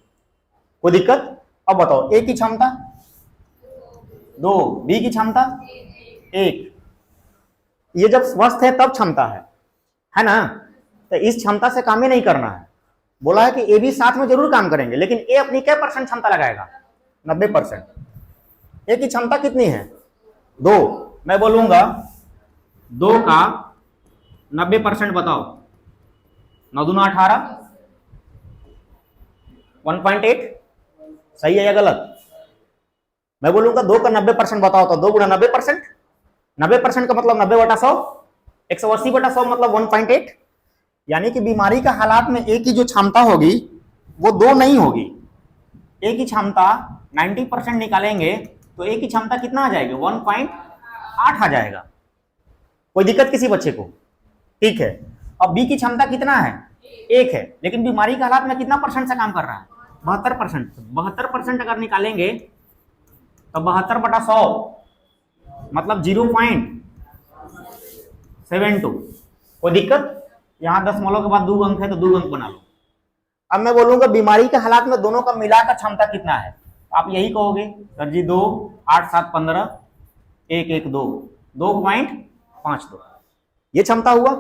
कोई दिक्कत? अब बताओ, ए की क्षमता 2, बी की क्षमता 1। ये जब स्वस्थ है तब क्षमता है ना? तो इस क्षमता से काम ही नहीं करना है। बोला है कि ए बी साथ में जरूर काम करेंगे, लेकिन ए अपनी क्या % क्षमता लगाएगा? 90%। ए की क्षमता कितनी है? 2। मैं बोलूंगा 2 का 90% बताओ। 9 दूना 18, 1.8 सही है या गलत? मैं बोलूंगा 2 का 90% बताओ तो 2 गुना 90%, 90% का मतलब 90/100, 180/100 मतलब 1.8। यानी कि बीमारी का हालात में ए की जो क्षमता होगी वो 2 नहीं होगी। ए की क्षमता 90% निकालेंगे तो ए की क्षमता कितना आ जाएगी? 1.8 आ जाएगा। कोई दिक्कत किसी बच्चे को? ठीक है। अब बी की क्षमता कितना है? 1 है, लेकिन बीमारी के हालात में कितना % से काम कर रहा है? 72%। 72% अगर निकालेंगे तो 72/100 मतलब 0.72। कोई दिक्कत? यहां 10 मोलों के बाद 2 अंक है तो 2 अंक बना लो। अब मैं बोलूंगा बीमारी के हालात में दोनों का मिलाकर क्षमता कितना है? आप यही कहोगे सर जी 2 8 7 15 1 1 2 2.52 ये क्षमता हुआ।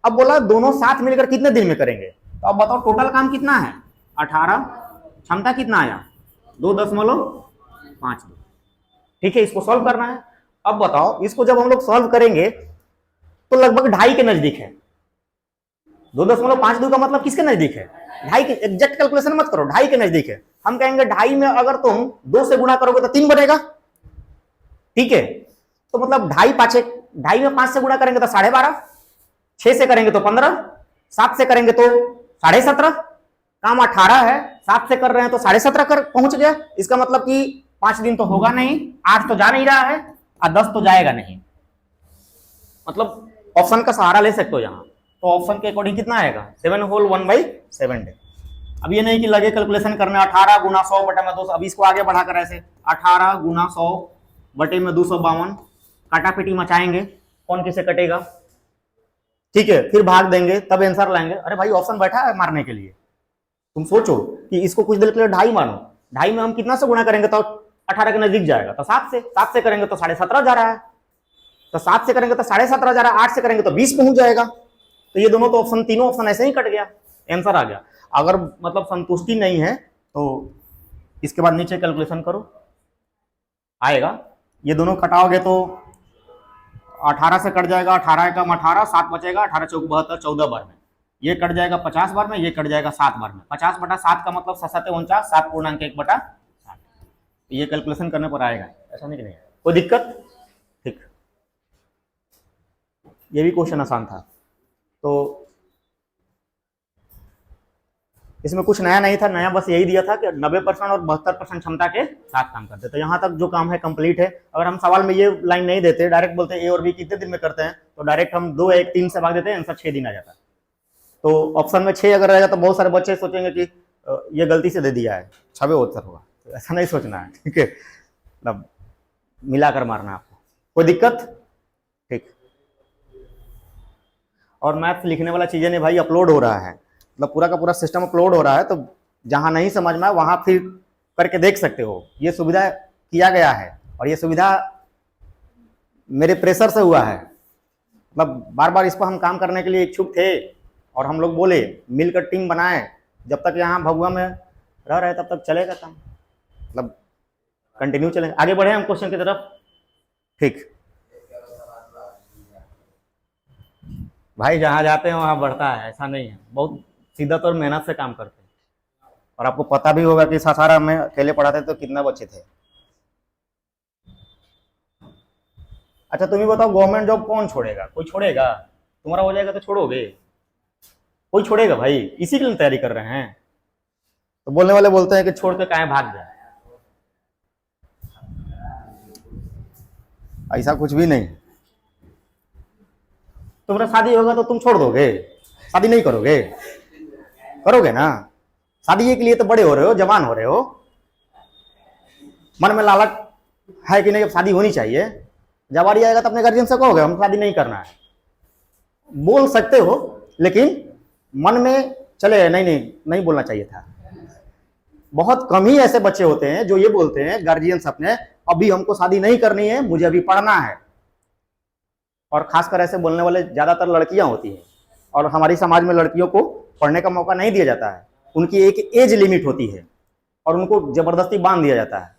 अब बोला दोनों साथ मिलकर कितने दिन में करेंगे? तो अब बताओ टोटल काम कितना है? 18, क्षमता कितना आया? 2.52। ठीक है, इसको सॉल्व करना है। अब बताओ इसको जब हम लोग सॉल्व करेंगे तो लगभग 2.5 के नजदीक है। 2.5 का मतलब किसके नजदीक है? 2.5 के। एग्जैक्ट कैलकुलेशन मत करो, 2.5 के नजदीक है। हम कहेंगे 2.5 में अगर तुम 2 से गुणा करोगे तो 3 बनेगा, ठीक है। तो मतलब 2.5 में 5 से गुणा करेंगे तो 12.5, 6 से करेंगे तो 15, 7 से करेंगे तो 17.5, काम 18 है, 7 से कर रहे हैं तो 17.5 कर पहुंच गया। इसका मतलब कि 5 दिन तो होगा नहीं, 8 तो जा नहीं रहा है और 10 तो जाएगा नहीं। मतलब ऑप्शन का सहारा ले सकते हो यहाँ। तो ऑप्शन के अकॉर्डिंग कितना आएगा? 7 होल 1/7 डे। अब ये नहीं कि लगे कैलकुलेशन करने 18 गुना 100 बटे में 200। अब इसको आगे बढ़ाकर ऐसे 18 गुना 100 बटे में 252, काटापीटी मचाएंगे, कौन किसे कटेगा, ठीक है। फिर भाग देंगे तब आंसर लाएंगे। अरे भाई ऑप्शन बैठा है मारने के लिए। तुम सोचो कि इसको कुछ देर के लिए 2.5 मानो, 2.5 में हम कितना से गुणा करेंगे तो 18 के नजदीक जाएगा। तो 7 से करेंगे तो 17.5 जा रहा है, तो 7 से करेंगे तो 17.5 जा रहा है, 8 से करेंगे तो 20 पहुंच जाएगा। तो ये दोनों तो ऑप्शन, तीनों ऑप्शन ऐसे ही कट गया, आंसर आ गया। अगर मतलब संतुष्टि नहीं है तो इसके बाद नीचे कैलकुलेशन करो, आएगा। ये दोनों कटाओगे तो 18 से कट जाएगा, 18 का 18, 7 बचेगा, 18 चौक 72, 14 बार में। ये कट जाएगा 50 बार में, ये कट जाएगा 7 बार में। 50 बटा 7 का मतलब 7 49, 7.1 बटा 7। ये कैलकुलेशन करने पर आएगा, ऐसा नहीं कि नहीं। कोई दिक्कत? ठीक, ये भी क्वेश्चन आसान था। तो इसमें कुछ नया नहीं था, नया बस यही दिया था कि 90% और 72% क्षमता के साथ काम करते। तो यहाँ तक जो काम है कंप्लीट है। अगर हम सवाल में ये लाइन नहीं देते, डायरेक्ट बोलते ए और बी कितने दिन में करते हैं, तो डायरेक्ट हम 2, 1, 3 से भाग देते हैं, आंसर 6 दिन आ जाता। तो ऑप्शन में 6 अगर रहेगा तो बहुत सारे बच्चे सोचेंगे कि ये गलती से दे दिया है, 6वें उत्तर होगा। तो ऐसा नहीं सोचना है, ठीक है। मतलब मिलाकर मारना आपको, कोई दिक्कत? ठीक। और मैथ्स लिखने वाला चीजें नहीं भाई, अपलोड हो रहा है, मतलब पूरा का पूरा सिस्टम अपलोड हो रहा है। तो जहां नहीं समझ में आए वहां फिर करके देख सकते हो। ये सुविधा किया गया है और ये सुविधा मेरे प्रेशर से हुआ है। मतलब बार बार इस पर हम काम करने के लिए इच्छुक थे और हम लोग बोले मिलकर टीम बनाए। जब तक यहाँ भगुआ में रह रहे तब तक चलेगा काम, मतलब कंटिन्यू चलेगा। आगे बढ़े हम क्वेश्चन की तरफ। ठीक भाई, जहाँ जाते हैं वहाँ बढ़ता है, ऐसा नहीं है। बहुत शिद्दत और मेहनत से काम करते हैं। और आपको पता भी होगा कि सासाराम में अकेले पढ़ाते तो कितना बच्चे थे। अच्छा तुम ही बताओ, गवर्नमेंट जॉब कौन छोड़ेगा? कोई छोड़ेगा? तुम्हारा हो जाएगा तो छोड़ोगे? कोई छोड़ेगा भाई? इसी के लिए तैयारी कर रहे हैं। तो बोलने वाले बोलते हैं कि छोड़ के काहे भाग जाए। ऐसा कुछ भी नहीं। तुम्हारा शादी होगा तो तुम छोड़ दोगे? शादी नहीं करोगे? करोगे ना। शादी के लिए तो बड़े हो रहे हो, जवान हो रहे हो, मन में लालच है कि नहीं अब शादी होनी चाहिए। जवानी आएगा तो अपने गार्जियन से कहोगे हम शादी नहीं करना है, बोल सकते हो, लेकिन मन में चले नहीं नहीं नहीं बोलना चाहिए था। बहुत कम ही ऐसे बच्चे होते हैं जो ये बोलते हैं गार्जियंस अपने, अभी हमको शादी नहीं करनी है, मुझे अभी पढ़ना है। और खासकर ऐसे बोलने वाले ज्यादातर लड़कियां होती हैं। और हमारी समाज में लड़कियों को पढ़ने का मौका नहीं दिया जाता है। उनकी एक एज लिमिट होती है और उनको जबरदस्ती बांध दिया जाता है।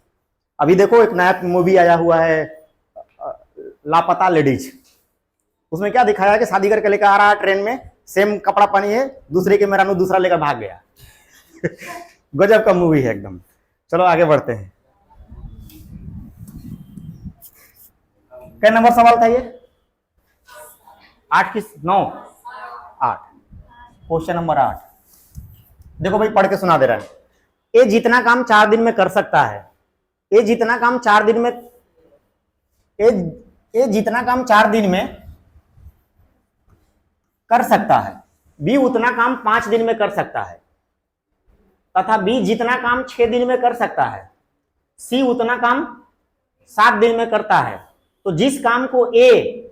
अभी देखो एक नया मूवी आया हुआ है लापता लेडीज, उसमें क्या दिखाया है कि शादी करके लेकर आ रहा है ट्रेन में, सेम कपड़ा पहनी है, दूसरे के मेहरानू दूसरा लेकर भाग गया। गजब का मूवी है एकदम। चलो आगे बढ़ते हैं। क्या नंबर सवाल था ये? 8 की 9? 8। क्वेश्चन नंबर 8 देखो भाई, पढ़ के सुना दे रहा है। ये जितना काम 4 दिन में कर सकता है, ये जितना काम 4 दिन में, ये जितना काम 4 दिन में कर सकता है, बी उतना काम 5 दिन में कर सकता है, तथा बी जितना काम 6 दिन में कर सकता है, सी उतना काम 7 दिन में करता है। तो जिस काम को ए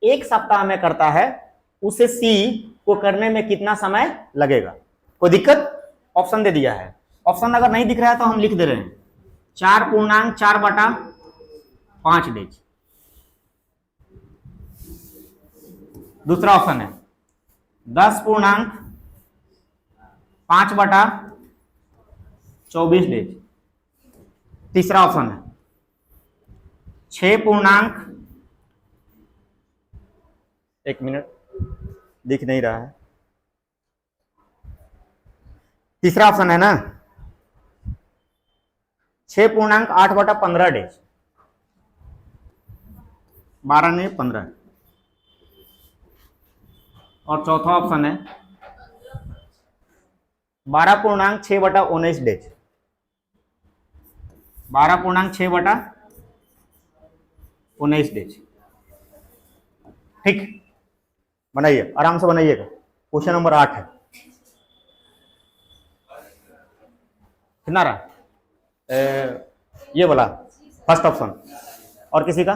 1 सप्ताह में करता है, उसे सी को करने में कितना समय लगेगा? कोई दिक्कत? ऑप्शन दे दिया है। ऑप्शन अगर नहीं दिख रहा है तो हम लिख दे रहे हैं 4.4/5 डेज। दूसरा ऑप्शन है 10.5/24 डेज। तीसरा ऑप्शन है 6. एक मिनट, दिख नहीं रहा है। तीसरा ऑप्शन है ना, 6.8/15 डेज, 12 नहीं 15। और चौथा ऑप्शन है 12.6/19 डेज, 12.6/19 डेज। ठीक, बनाइए, आराम से बनाइएगा। क्वेश्चन नंबर 8 है, कितना रहा? ये बोला फर्स्ट ऑप्शन, और किसी का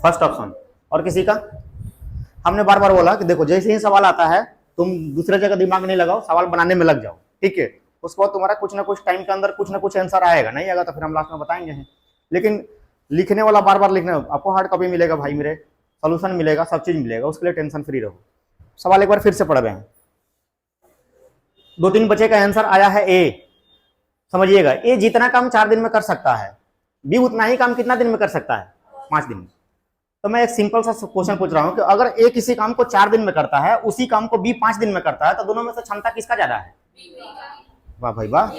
फर्स्ट ऑप्शन, और किसी का। हमने बार बार बोला कि देखो जैसे ही सवाल आता है तुम दूसरे जगह दिमाग नहीं लगाओ, सवाल बनाने में लग जाओ, ठीक है। उसके बाद तुम्हारा कुछ ना कुछ टाइम के अंदर कुछ ना कुछ आंसर आएगा, नहीं आएगा तो फिर हम लास्ट में बताएंगे हैं। लेकिन लिखने वाला बार बार लिखना, आपको हार्ड कॉपी मिलेगा भाई मेरे, सोल्यूशन मिलेगा, सब चीज मिलेगा, उसके लिए टेंशन फ्री रहो। सवाल एक बार फिर से पढ़ रहे हैं। 2-3 बचे का आंसर आया है ए, समझिएगा। ए जितना काम 4 दिन में कर सकता है, बी उतना ही काम कितना दिन में कर सकता है? 5 दिन में। तो मैं एक सिंपल सा क्वेश्चन पूछ रहा हूं कि अगर ए किसी काम को 4 दिन में करता है, उसी काम को बी 5 दिन में करता है, तो दोनों में से क्षमता किसका ज्यादा है? वाह भाई वाह।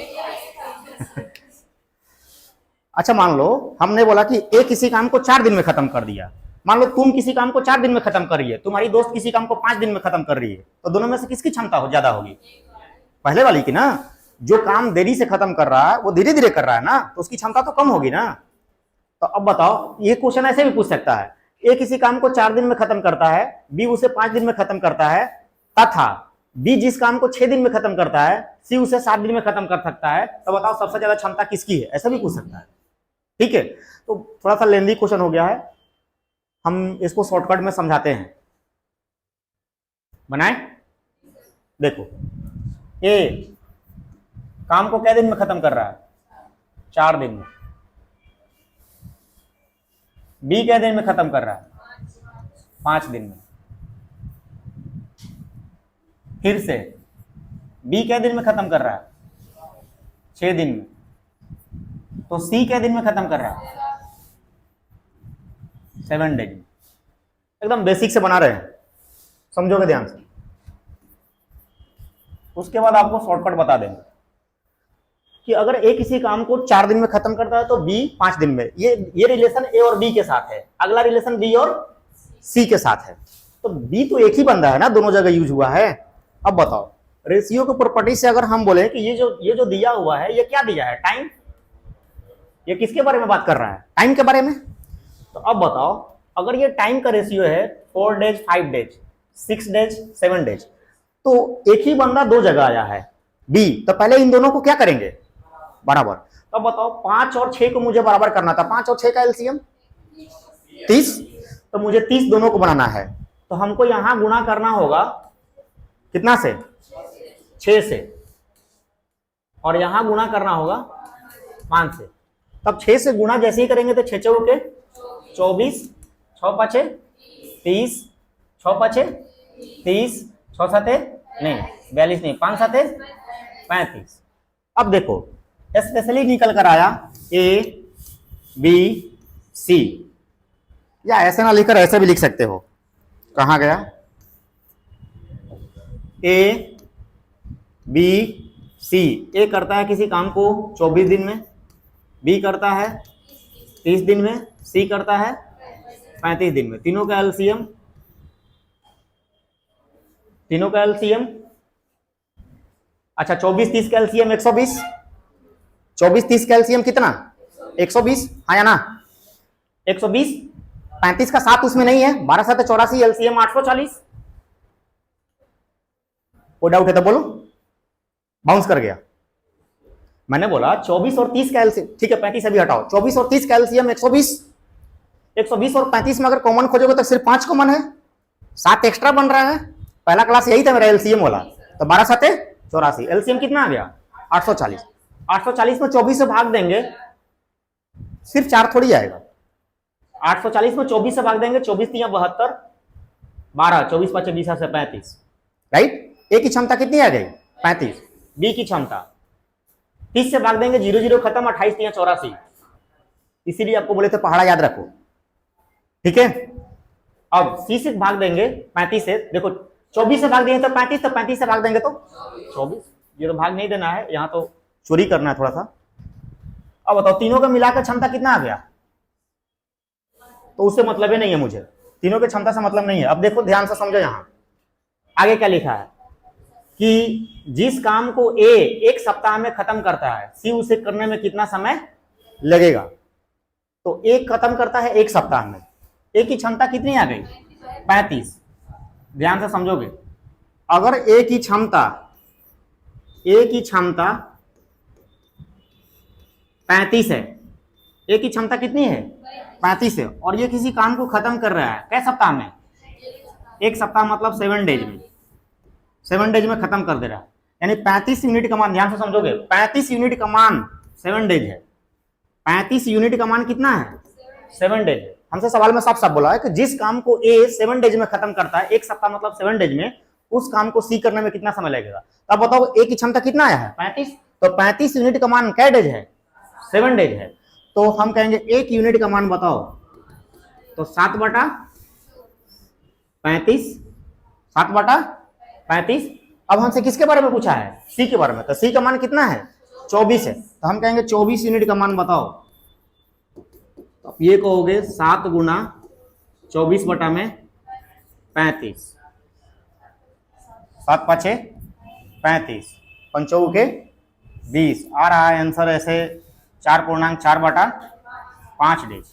अच्छा मान लो हमने बोला कि ए किसी काम को 4 दिन में खत्म कर दिया, मान लो तुम किसी काम को 4 दिन में खत्म कर रही है, तुम्हारी दोस्त किसी काम को 5 दिन में खत्म कर रही है, तो दोनों में से किसकी क्षमता ज्यादा होगी? पहले वाली की ना। जो काम देरी से खत्म कर रहा है वो धीरे धीरे कर रहा है ना, तो उसकी क्षमता तो कम होगी ना। तो अब बताओ, ये क्वेश्चन ऐसे भी पूछ सकता है, ए किसी काम को 4 दिन में खत्म करता है, बी उसे 5 दिन में खत्म करता है, तथा बी जिस काम को 6 दिन में खत्म करता है, सी उसे 7 दिन में खत्म कर सकता है, तो बताओ सबसे ज्यादा क्षमता किसकी है? ऐसा भी पूछ सकता है, ठीक है। तो थोड़ा सा लेंदी क्वेश्चन हो गया है, हम इसको शॉर्टकट में समझाते हैं। बनाए, देखो ए काम को क्या दिन में खत्म कर रहा है? 4 दिन में। बी क्या दिन में खत्म कर रहा है? 5 दिन में। फिर से बी क्या दिन में खत्म कर रहा है? 6 दिन में। तो सी क्या दिन में खत्म कर रहा है? 7 डेज में। एकदम बेसिक से बना रहे हैं, समझोगे ध्यान से। उसके बाद आपको शॉर्टकट बता देंगे कि अगर ए किसी काम को 4 दिन में खत्म करता है तो बी 5 दिन में। ये रिलेशन ए और बी के साथ है, अगला रिलेशन बी और सी के साथ है। तो बी तो एक ही बंदा है ना, दोनों जगह यूज हुआ है। अब बताओ रेशियो के प्रॉपर्टी से अगर हम बोले कि ये जो दिया हुआ है, ये क्या दिया है? टाइम। ये किसके बारे में बात कर रहा है? टाइम के बारे में। तो अब बताओ अगर ये टाइम का रेशियो है 4 डेज 5 डेज 6 डेज 7 डेज, तो एक ही बंदा 2 जगह आया है बी, तो पहले इन दोनों को क्या करेंगे? बराबर। तो बताओ 5 और 6 को मुझे बराबर करना था, 5 और 6 का एलसीएम 30, तो मुझे 30 दोनों को बनाना है, तो हमको यहां गुणा करना होगा कितना से? 6 से, और यहां गुणा करना होगा 5 से। तब 6 से गुणा जैसे ही करेंगे तो 6 चौके 24, 6 पाँचे 30, 6 पाँचे 30, 6 साते नहीं 42 नहीं 5 साते 35। अब देखो स्पेशली निकल कर आया ए बी सी, या ऐसे ना लिखकर ऐसे भी लिख सकते हो। कहां गया? A B C. ए करता है किसी काम को 24 दिन में, बी करता है 30 दिन में, सी करता है 35 दिन में। तीनों का एलसीएम, तीनों का एलसीएम। अच्छा 24 30 का एलसीएम 120, 24 30 का एलसीएम कितना? 120, हाँ या ना? 120, 35 का 7 उसमें नहीं है, 12 7 84, एलसीएम 840। कोई डाउट है तो बोलो। बाउंस कर गया। मैंने बोला 24 और 30 का एलसीएम, ठीक है 35 अभी हटाओ, 24 और 30 का एलसीएम 120। 120 और 35 में अगर कॉमन खोजोगे तो सिर्फ 5 कॉमन है, 7 एक्स्ट्रा बन रहा है। पहला क्लास यही था मेरा एलसीएम वाला। तो 12 7 84, एलसीएम कितना आ गया? 840। 840 में 24 से भाग देंगे, सिर्फ 4 थोड़ी आएगा। 840 में 24 से भाग देंगे, 24 3 72, 12, 24 5 20 से 35, राइट। ए की क्षमता कितनी आ गई? 35। बी की क्षमता 30 से भाग देंगे, 0 0 खत्म, 28 3 84। इसीलिए आपको बोले थे पहाड़ा याद रखो, ठीक है। अब सी से भाग देंगे 35 से, देखो 24 से भाग देंगे तो 35, तो 35 से भाग देंगे तो 24। ये तो भाग नहीं देना है, यहाँ तो चोरी करना है थोड़ा सा। अब बताओ तीनों का मिलाकर क्षमता कितना आ गया, तो उससे मतलब ही नहीं है मुझे, तीनों की क्षमता से मतलब नहीं है। अब देखो ध्यान से समझो, यहां आगे क्या लिखा है कि जिस काम को ए एक सप्ताह में खत्म करता है, सी उसे करने में कितना समय लगेगा। तो ए खत्म करता है एक सप्ताह में, ए की क्षमता कितनी आ गई 35। ध्यान से समझोगे, अगर ए की क्षमता 35 है, ए की क्षमता कितनी है 35 है, और ये किसी काम को खत्म कर रहा है कै सप्ताह में, एक सप्ताह मतलब 7 डेज में, 7 डेज में खत्म कर दे रहा है, यानी 35 यूनिट का मान, ध्यान से समझोगे 35 यूनिट का मान 7 डेज है। 35 यूनिट का मान कितना है 7 डेज है। हमसे सवाल में साफ साफ बोला है कि जिस काम को ए 7 डेज में खत्म करता है, एक सप्ताह मतलब 7 डेज में, उस काम को सी करने में कितना समय लगेगा। अब बताओ ए की क्षमता कितना आया है 35, तो 35 यूनिट का मान कै डेज है 7 डेज है। तो हम कहेंगे एक यूनिट का मान बताओ, तो 7/35, 7/35। अब हमसे किसके बारे में पूछा है, सी के बारे में, तो सी का मान कितना है 24 है, तो हम कहेंगे 24 यूनिट का मान बताओ। तो ये कहोगे 7 गुना 24/35, 7 5 35, 5 के 20 आ रहा है आंसर ऐसे 4.4/5 डेज।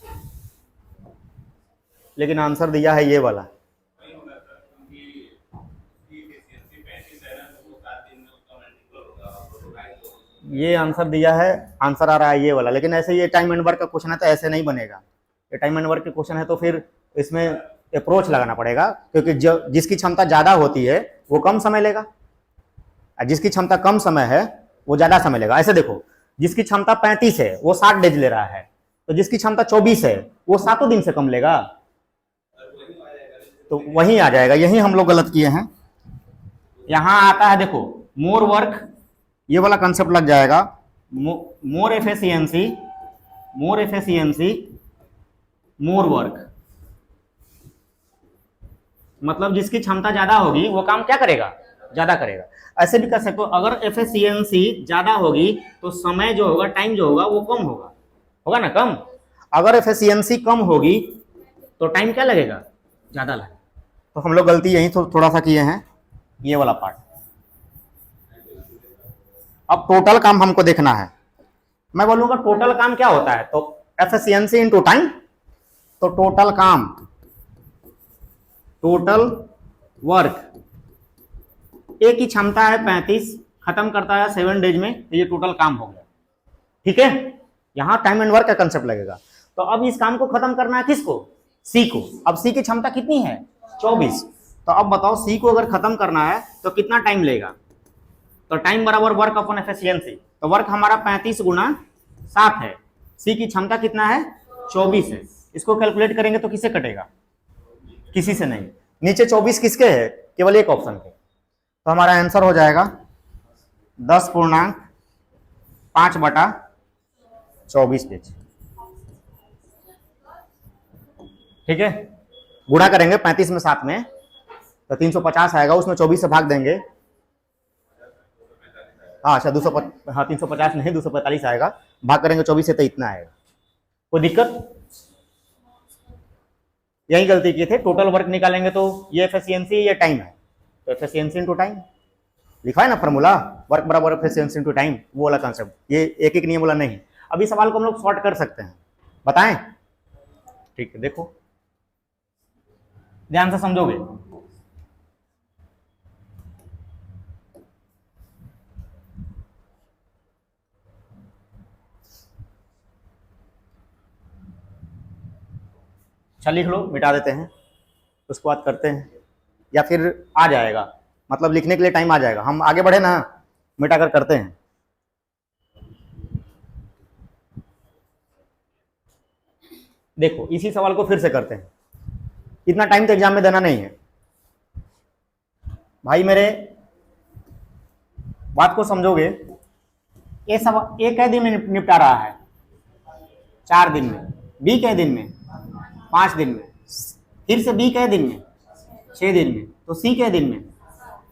लेकिन आंसर दिया है ये वाला, ये आंसर दिया है, आंसर आ रहा है ये वाला। लेकिन ऐसे ये टाइम एंड वर्क का क्वेश्चन है तो ऐसे नहीं बनेगा, ये टाइम एंड वर्क के क्वेश्चन है तो फिर इसमें अप्रोच लगाना पड़ेगा, क्योंकि जिसकी क्षमता ज्यादा होती है वो कम समय लेगा, और जिसकी क्षमता कम समय है वो ज्यादा समय लेगा। ऐसे देखो, जिसकी क्षमता 35 है वो 60 डेज ले रहा है, तो जिसकी क्षमता 24 है वो 7 दिन से कम लेगा, तो वही आ जाएगा। यही हम लोग गलत किए हैं। यहां आता है देखो मोर वर्क, ये वाला कंसेप्ट लग जाएगा, मोर एफिशिएंसी, मोर वर्क, मतलब जिसकी क्षमता ज्यादा होगी वो काम क्या करेगा, ज्यादा करेगा। ऐसे भी कर सकते हो, अगर एफिशिएंसी ज्यादा होगी तो समय जो होगा, टाइम जो होगा वो कम होगा, होगा ना कम। अगर एफिशिएंसी कम होगी तो टाइम क्या लगेगा, ज्यादा लगेगा। तो हम लोग गलती यही थोड़ा सा किए हैं, ये वाला पार्ट। अब टोटल काम हमको देखना है। मैं बोलूंगा टोटल काम क्या होता है, तो एफिशिएंसी इनटू टाइम, तो टोटल काम, टोटल वर्क, ए की क्षमता है 35, खत्म करता है 7 डेज में, तो ये टोटल काम हो गया। ठीक है, यहां टाइम एंड वर्क का कंसेप्ट लगेगा। तो अब इस काम को खत्म करना है किसको, सी को। अब सी की क्षमता कितनी है 24, तो अब बताओ सी को अगर खत्म करना है तो कितना टाइम लेगा, तो टाइम बराबर वर्क अपॉन एफिशिएंसी, तो वर्क हमारा 35 गुना 7 है, सी की क्षमता कितना है 24 है। इसको कैलकुलेट करेंगे तो किससे कटेगा, किसी से नहीं। नीचे 24 किसके है, केवल एक ऑप्शन के, तो हमारा आंसर हो जाएगा 10.5/24 पेज। ठीक है, गुणा करेंगे 35 में 7 में तो 350 आएगा, उसमें 24 से भाग देंगे, हाँ अच्छा 350 नहीं 245 आएगा, भाग करेंगे 24 से तो इतना आएगा। कोई दिक्कत, यही गलती की थे। टोटल वर्क निकालेंगे तो ये एफिशिएंसी, ये टाइम है, तो एफिशिएंसी इनटू टाइम लिखा है ना फॉर्मूला, वर्क बराबर एफिशिएंसी इनटू टाइम, वो वाला कंसेप्ट, ये एक एक नियम वाला नहीं। अभी सवाल को हम लोग सॉर्ट कर सकते हैं, बताएं। ठीक है, देखो ध्यान से समझोगे। अच्छा लिख लो, मिटा देते हैं, उसके बाद करते हैं, या फिर आ जाएगा, मतलब लिखने के लिए टाइम आ जाएगा। हम आगे बढ़े ना, मिटा कर करते हैं। देखो इसी सवाल को फिर से करते हैं, इतना टाइम तो एग्जाम में देना नहीं है भाई मेरे, बात को समझोगे। ये सब ए कै दिन में निपटा रहा है 4 दिन में, बी कै दिन में 5 दिन में, फिर से बी कई दिन में, 6 दिन में, तो सी के दिन में,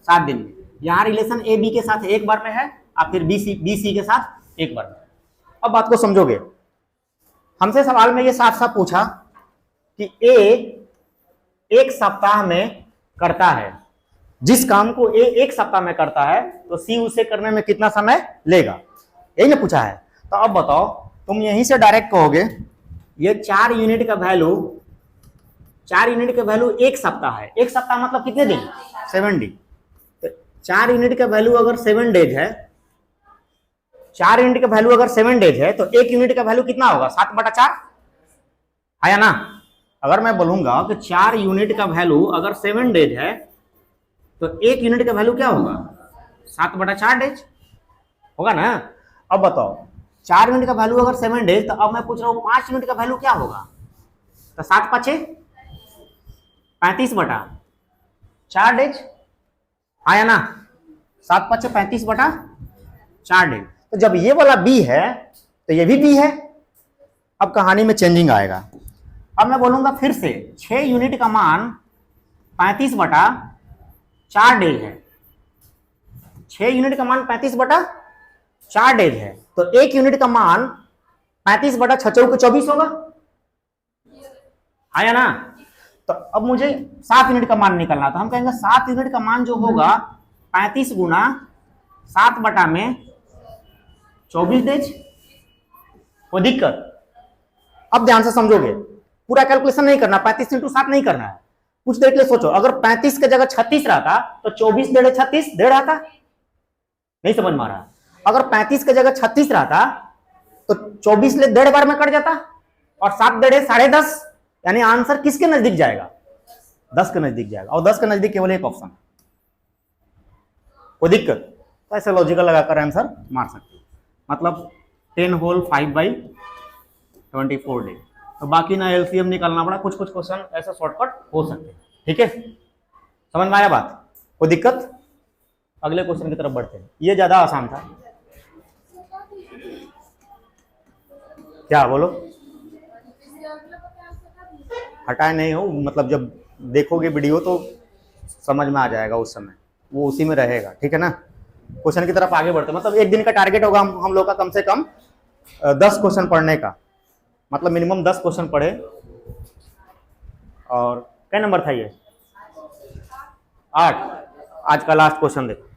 7 दिन में। यहाँ रिलेशन ए बी के साथ एक बार में है और फिर बी सी के साथ एक बार में। अब बात को समझोगे, हमसे सवाल में ये साफ साफ पूछा कि ए एक सप्ताह में करता है, जिस काम को ए एक सप्ताह में करता है तो सी उसे करने में कितना समय लेगा, यही ना पूछा है। तो अब बताओ, तुम यहीं से डायरेक्ट कहोगे ये 4 यूनिट का वैल्यू, 4 यूनिट का वैल्यू एक सप्ताह है। एक सप्ताह मतलब कितने दिन, 7 दिन। तो 4 यूनिट का वैल्यू अगर 7 डेज है, 4 यूनिट का वैल्यू अगर 7 डेज है तो 1 यूनिट का वैल्यू कितना होगा, 7/4 आया ना। अगर मैं बोलूंगा कि 4 यूनिट का वैल्यू अगर 7 डेज है तो 1 यूनिट का वैल्यू क्या होगा, 7/4 डेज होगा ना। अब बताओ 4 यूनिट का वैल्यू अगर 7 डेज, तो अब मैं पूछ रहा हूँ 5 यूनिट का वैल्यू क्या होगा, तो 7×5 35/4 डेज आया ना। 7×5 35/4 डेज। तो जब ये वाला बी है तो ये भी बी है। अब कहानी में चेंजिंग आएगा। अब मैं बोलूंगा फिर से 6 यूनिट का मान 35/4 डेज है। 6 यूनिट का मान 35/4 डेज है, तो 1 यूनिट का मान 35/6 होगा, आया ना। तो अब मुझे 7 यूनिट का मान निकलना, तो हम कहेंगे 7 यूनिट का मान जो होगा 35 गुना 7/24 डेज। कोई दिक्कत? अब ध्यान से समझोगे, पूरा कैलकुलेशन नहीं करना, 35 × 7 नहीं करना है। कुछ देर के लिए सोचो, अगर 35 की जगह 36 रहता तो 24 डेढ़ 36 डेढ़ आता, नहीं समझ में आ रहा। अगर 35 की जगह 36 रहता तो 24 ले डेढ़ बार में कट जाता और 7 डेढ़ 10.5, यानी आंसर किसके नजदीक जाएगा, 10 के नजदीक जाएगा। और 10 के नजदीक केवल एक ऑप्शन। कोई दिक्कत? तो ऐसे लॉजिकल लगाकर आंसर मार सकते हो। मतलब 10 होल 5/24 डे। तो बाकी ना एलसीएम निकालना पड़ा, कुछ कुछ क्वेश्चन ऐसे शॉर्टकट हो सकते हैं। ठीक है, समझ में आया बात? कोई दिक्कत? अगले क्वेश्चन की तरफ बढ़ते हैं। ये ज्यादा आसान था। क्या बोलो? हटाए नहीं हो, मतलब जब देखोगे वीडियो तो समझ में आ जाएगा, उस समय वो उसी में रहेगा। ठीक है ना। क्वेश्चन की तरफ आगे बढ़ते हैं। मतलब एक दिन का टारगेट होगा हम लोग का कम से कम 10 क्वेश्चन पढ़ने का, मतलब मिनिमम 10 क्वेश्चन पढ़े। और क्या नंबर था ये, 8। आज का लास्ट क्वेश्चन देखो,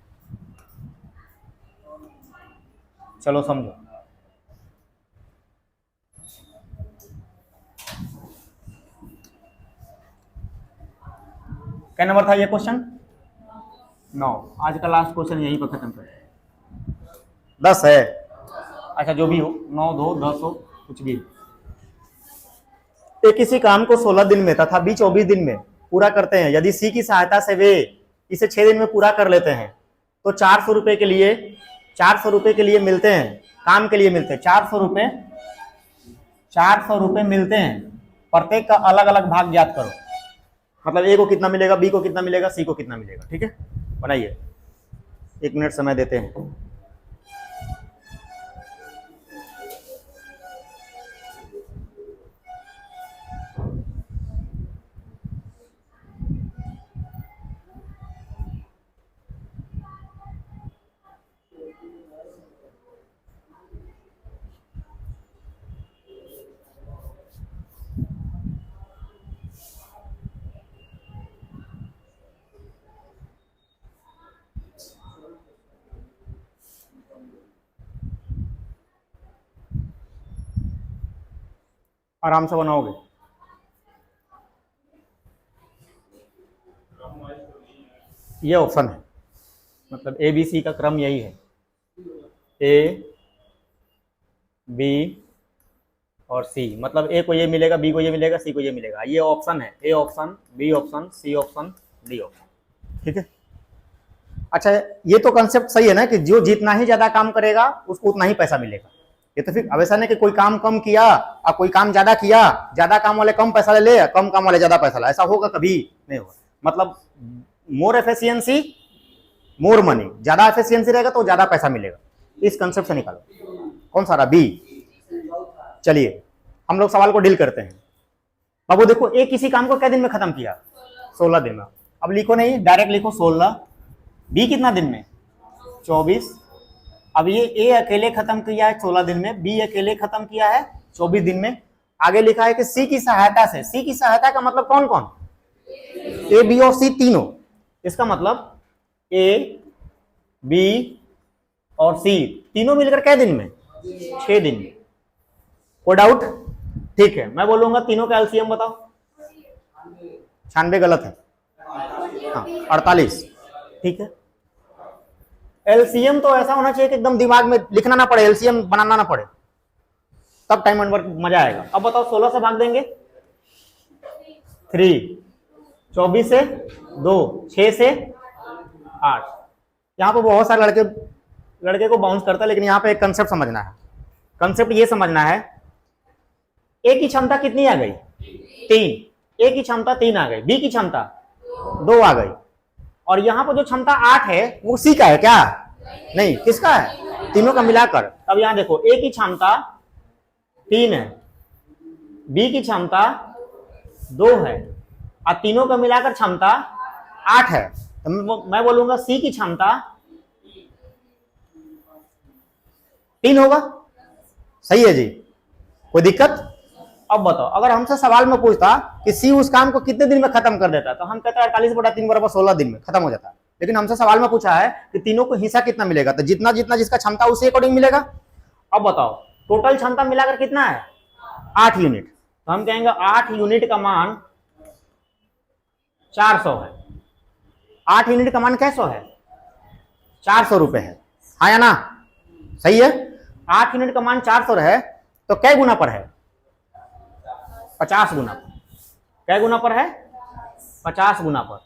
चलो समझो। क्या नंबर था ये क्वेश्चन, 9। आज का लास्ट क्वेश्चन यहीं पर खत्म कर, 10 है। अच्छा जो भी हो, 9 2 10 हो, कुछ भी। एक किसी काम को 16 दिन में तथा बी 24 दिन में पूरा करते हैं। यदि सी की सहायता से वे इसे 6 दिन में पूरा कर लेते हैं तो 400 रुपए के लिए, 400 रुपए के लिए मिलते हैं, काम के लिए मिलते हैं 400 रुपए, 400 रुपए मिलते हैं। प्रत्येक का अलग अलग भाग ज्ञात करो। मतलब ए को कितना मिलेगा, बी को कितना मिलेगा, सी को कितना मिलेगा। ठीक है, बनाइए। 1 मिनट समय देते हैं। आराम से बनाओगे। ये ऑप्शन है, मतलब ए बी सी का क्रम यही है, ए बी और सी। मतलब ए को ये मिलेगा, बी को ये मिलेगा, सी को ये मिलेगा। ये ऑप्शन है, A option, B option, C option, D option. ठीक है। अच्छा, ये तो कंसेप्ट सही है ना कि जो जितना ही ज्यादा काम करेगा उसको उतना ही पैसा मिलेगा। ये तो फिर अब ऐसा नहीं कि कोई काम कम किया और कोई काम ज्यादा किया, ज्यादा काम वाले कम पैसा ले, कम काम वाले ज्यादा पैसा ले, ऐसा होगा कभी नहीं होगा। मतलब मोर एफिशिएंसी मोर मनी, ज्यादा एफिशिएंसी रहेगा तो ज्यादा पैसा मिलेगा। इस कंसेप्ट से निकालो। कौन सा रहा, बी। चलिए हम लोग सवाल को डील करते हैं। बाबू देखो ए किसी काम को क्या दिन में खत्म किया, 16 दिन में। अब लिखो नहीं, डायरेक्ट लिखो 16, बी कितना दिन में, 24। अब ये ए अकेले खत्म किया है 16 दिन में, बी अकेले खत्म किया है 24 दिन में। आगे लिखा है कि सी की सहायता से, सी की सहायता का मतलब कौन कौन, ए बी और सी तीनों। इसका मतलब ए बी और सी तीनों मिलकर क्या दिन में, 6 दिन में। कोई डाउट? ठीक है, मैं बोलूंगा तीनों का एलसीएम बताओ। 96 गलत है, हाँ 48। ठीक है, एलसीएम तो ऐसा होना चाहिए कि एकदम दिमाग में लिखना ना पड़े, एलसीएम बनाना ना पड़े, तब टाइम एंड वर्क मजा आएगा। अब बताओ 16 से भाग देंगे 3, 24 से 2, 6 से 8। यहाँ पे बहुत सारे लड़के को बाउंस करता है, लेकिन यहाँ पे एक कंसेप्ट समझना है। कंसेप्ट ये समझना है, ए की क्षमता कितनी आ गई, 3। ए की क्षमता 3 आ गई, बी की क्षमता 2 आ गई, और यहाँ पर जो क्षमता 8 है वो सी का है क्या, नहीं, किसका है, तीनों का मिलाकर। अब यहाँ देखो, ए की क्षमता 3 है, बी की क्षमता 2 है, और तीनों का मिलाकर क्षमता 8 है। तो मैं बोलूंगा सी की क्षमता 3 होगा। सही है जी, कोई दिक्कत? अब बताओ, अगर हमसे सवाल में पूछता कि सी उस काम को कितने दिन में खत्म कर देता, तो हम कहते हैं 48/3 बराबर 16 दिन में खत्म हो जाता। लेकिन हमसे सवाल में पूछा है कि तीनों को हिस्सा कितना मिलेगा, तो जितना जितना जिसका क्षमता उसी अकॉर्डिंग मिलेगा। अब बताओ, टोटल क्षमता मिलाकर कितना है, 8 यूनिट। तो हम कहेंगे 8 यूनिट का मान 400 है। 8 यूनिट का मान कैसा है, 400 रुपए है, हाँ या ना? सही है। 8 यूनिट का मान 400 है, तो कै गुना पर है, 50 गुना पर। कै गुना पर है, 50 गुना पर।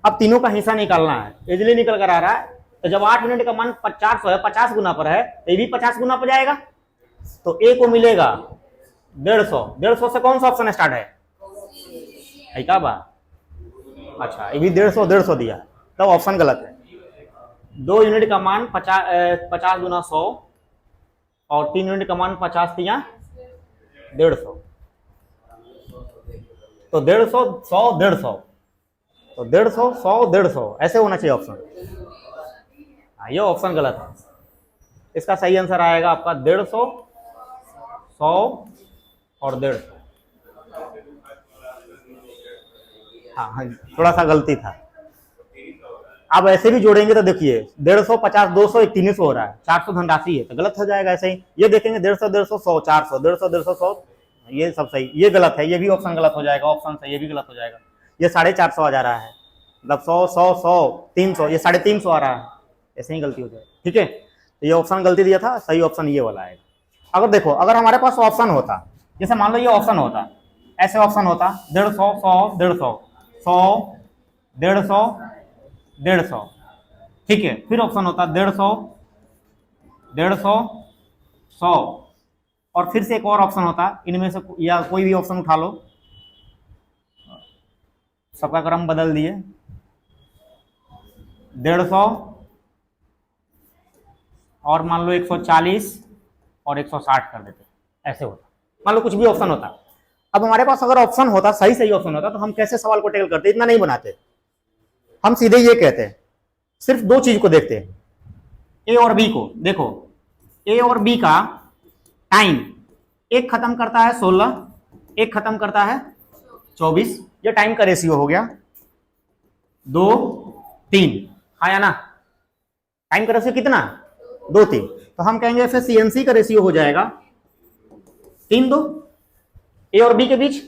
अब तीनों का हिस्सा निकालना है, इजिली निकल कर आ रहा है। तो जब 8 यूनिट का मान 400 है, 50 गुना पर है, तो ये भी 50 गुना पर जाएगा। तो ए को मिलेगा 150। 150 से कौन सा ऑप्शन स्टार्ट है क्या बात? अच्छा, ये भी 150 दिया, तब ऑप्शन गलत है। 2 यूनिट का मान 50 गुना 100, और 3 यूनिट का मान 50 दिया 150। तो 150, 100, 150, तो 150, 100, 150 ऐसे होना चाहिए ऑप्शन। ये ऑप्शन गलत है। इसका सही आंसर आएगा आपका 150, 100 और 150। हाँ, थोड़ा सा गलती था। अब ऐसे भी जोड़ेंगे तो देखिए 150, 50, 200, 300 हो रहा है, 400 धनराशि है, तो गलत हो जाएगा। ऐसे ही ये देखेंगे 150, 150, 100, 400, 150, 150, 100, ये सब सही, ये गलत है, ये भी ऑप्शन गलत हो जाएगा, ऑप्शन सही, ये भी गलत हो जाएगा। ये 450 आ जा रहा है, मतलब 100, 100, 100, 300, ये 350 आ रहा है, ऐसे ही गलती हो जाएगी। ठीक है, तो ये ऑप्शन गलती दिया था, सही ऑप्शन ये वाला है। अगर देखो, अगर हमारे पास ऑप्शन होता, जैसे मान लो ये ऑप्शन होता, ऐसे ऑप्शन होता 150, 100, 150, 100, 150, 150, ठीक है। फिर ऑप्शन होता 150, 150, 100, और फिर से एक और ऑप्शन होता, इनमें से या कोई भी ऑप्शन उठा लो, सबका क्रम बदल दिए, 150 और मान लो 140 और 160 कर देते, ऐसे होता। मान लो कुछ भी ऑप्शन होता। अब हमारे पास अगर ऑप्शन होता, सही सही ऑप्शन होता, तो हम कैसे सवाल को टैकल करते, इतना नहीं बनाते। हम सीधे ये कहते हैं, सिर्फ 2 चीज को देखते हैं, ए और बी को। देखो, ए और बी का टाइम, एक खत्म करता है 16, एक खत्म करता है 24, ये टाइम का रेशियो हो गया 2, 3, हाँ या ना? टाइम का रेशियो कितना, 2, 3। तो हम कहेंगे एफिशिएंसी का रेशियो हो जाएगा 3, 2। ए और बी के बीच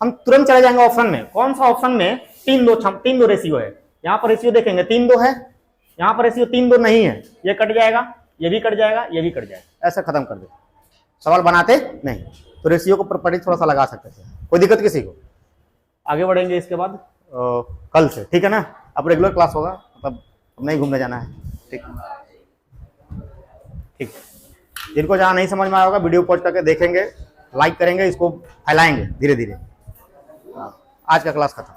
हम तुरंत चले जाएंगे ऑप्शन में। कौन सा ऑप्शन में 3, 2 रेशियो है? यहाँ पर रेशियो देखेंगे 3, 2 है, यहाँ पर रेशियो 3, 2 नहीं है, ये कट जाएगा, ये भी कट जाएगा, ये भी कट जाएगा, ऐसा खत्म कर दे। सवाल बनाते नहीं, तो रेशियो को प्रॉपर्टी थोड़ा सा लगा सकते थे। कोई दिक्कत किसी को? आगे बढ़ेंगे इसके बाद कल से, ठीक है ना? अब रेगुलर क्लास होगा, मतलब अब नहीं घूमने जाना है, ठीक ठीक। जिनको जहाँ नहीं समझ में आया होगा, वीडियो पॉज करके देखेंगे, लाइक करेंगे, इसको फैलाएंगे धीरे धीरे। आज का क्लास खत्म।